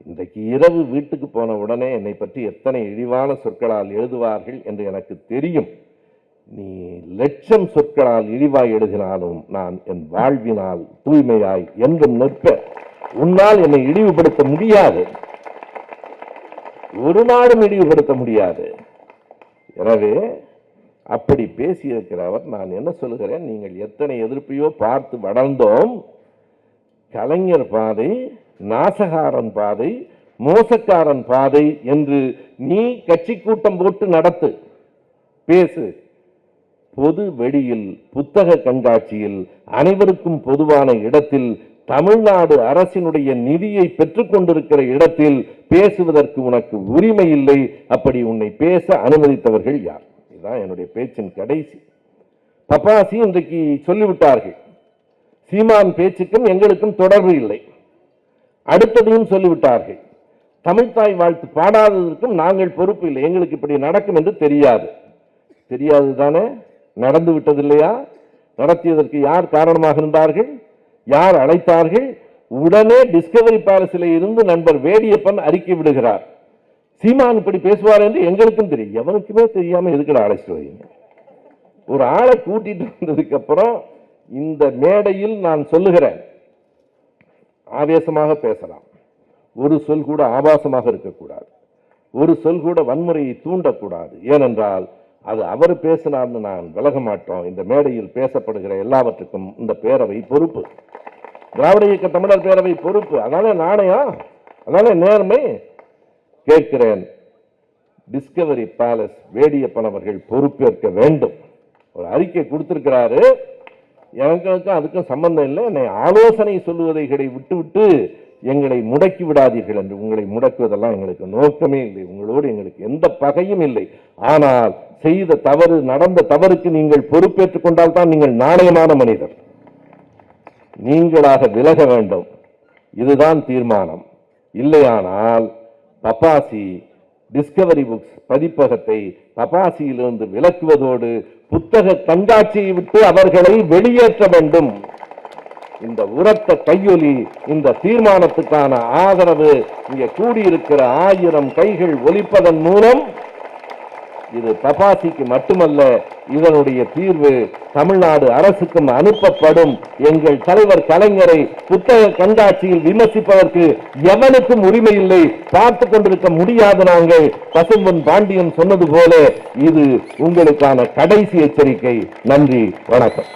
இன்றைக்கு இரவு வீட்டுக்கு போன உடனே என்னை பற்றி எத்தனை இழிவான சொற்களால் எழுதுவார்கள் என்று எனக்கு தெரியும். நீ லட்சம் சொற்களால் இழிவாய் எழுதினாலும் நான் என் வாழ்வினால் தூய்மையாய் என்றும் நிற்ப. உன்னால் என்னை இழிவுபடுத்த முடியாது, ஒரு நாளும் இழிவுபடுத்த முடியாது. எனவே அப்படி பேசியிருக்கிறவர் நான் என்ன சொல்லுகிறேன், நீங்கள் எத்தனை எதிர்ப்பையோ பார்த்து வளர்ந்தோம். கலைஞர் பாதை, நாசகாரன் பாதை, மோசக்காரன் பாதை என்று நீ கட்சி கூட்டம் போட்டு நடத்து, பேசு. பொது வெளியில், புத்தக கண்காட்சியில், அனைவருக்கும் பொதுவான இடத்தில், தமிழ்நாடு அரசினுடைய நிதியை பெற்றுக் கொண்டிருக்கிற இடத்தில் பேசுவதற்கு உனக்கு உரிமை இல்லை. அப்படி உன்னை பேச அனுமதித்தவர்கள் யார்? இதுதான் என்னுடைய பேச்சின் கடைசி. பப்பாசி இன்றைக்கு சொல்லிவிட்டார்கள், சீமான் பேச்சுக்கும் எங்களுக்கும் தொடர்பு இல்லை. அடுத்ததையும் சொல்லிவிட்டார்கள், தமிழ்தாய் வாழ்த்து பாடாததற்கும் நாங்கள் பொறுப்பு இல்லை, எங்களுக்கு இப்படி நடக்கும் என்று தெரியாது. தெரியாது தானே, நடந்து விட்டது இல்லையா? நடத்தியதற்கு யார் காரணமாக இருந்தார்கள், யார் அழைத்தார்கள்? உடனே டிஸ்கவரி பேலஸில் இருந்து நண்பர் வேடியப்பன் அறிக்கை விடுகிறார், சீமான் இப்படி பேசுவார் என்று எங்களுக்கும் தெரியும். எவனுக்குமே தெரியாம எதுக்குற அழைச்சிட்டு வரீங்க? ஒரு ஆளை கூட்டிட்டு வந்ததுக்கு அப்புறம் இந்த மேடையில் நான் சொல்லுகிறேன், ஆவேசமாக பேசலாம், ஒரு சொல் கூட ஆபாசமாக இருக்கக்கூடாது, ஒரு சொல் கூட வன்முறையை தூண்டக்கூடாது. ஏனென்றால் அது அவர் பேசினார்னு நான் விலக மாட்டோம். இந்த மேடையில் பேசப்படுகிற எல்லாவற்றுக்கும் இந்த பேரவை பொறுப்பு, திராவிட இயக்க தமிழர் பேரவை பொறுப்பு. அதனால நாணயம், அதனால நேர்மை. கேட்கிறேன், டிஸ்கவரி பேலஸ் வேடியப்பன் அவர்கள் பொறுப்பேற்க வேண்டும். ஒரு அறிக்கை கொடுத்திருக்கிறாரு, எங்களுக்கும் அதுக்கும் சம்பந்தம் இல்லை, என்னை ஆலோசனை சொல்லுவதைகளை விட்டுவிட்டு எங்களை முடக்கி விடாதீர்கள் என்று. உங்களை முடக்குவதெல்லாம் எங்களுக்கு நோக்கமே இல்லை, உங்களோடு எங்களுக்கு எந்த பகையும் இல்லை. ஆனால் செய்த தவறு, நடந்த தவறுக்கு நீங்கள் பொறுப்பேற்றுக் கொண்டால் தான் நீங்கள் நாணயமான மனிதர். நீங்களாக விலக வேண்டும், இதுதான் தீர்மானம். இல்லையானால் பப்பாசி டிஸ்கவரி புக்ஸ் பதிப்பகத்தை பப்பாசியிலிருந்து விலக்குவதோடு புத்தக கண்காட்சியை விட்டு அவர்களை வெளியேற்ற வேண்டும். இந்த உரத்த கையொலி, இந்த தீர்மானத்துக்கான ஆதரவு இங்கே கூடியிருக்கிற 1000 கைகள் ஒலிப்பதன் மூலம் இது பப்பாசிக்கு மட்டுமல்ல, இதனுடைய தீர்வு தமிழ்நாடு அரசுக்கும் அனுப்பப்படும். எங்கள் தலைவர் கலைஞரை புத்தக கண்காட்சியில் விமர்சிப்பதற்கு எவனுக்கும் உரிமை இல்லை, பார்த்து கொண்டிருக்க முடியாது. நாங்கள் பசும்பொன் பாண்டியன் சொன்னது போல இது உங்களுக்கான கடைசி எச்சரிக்கை. நன்றி, வணக்கம்.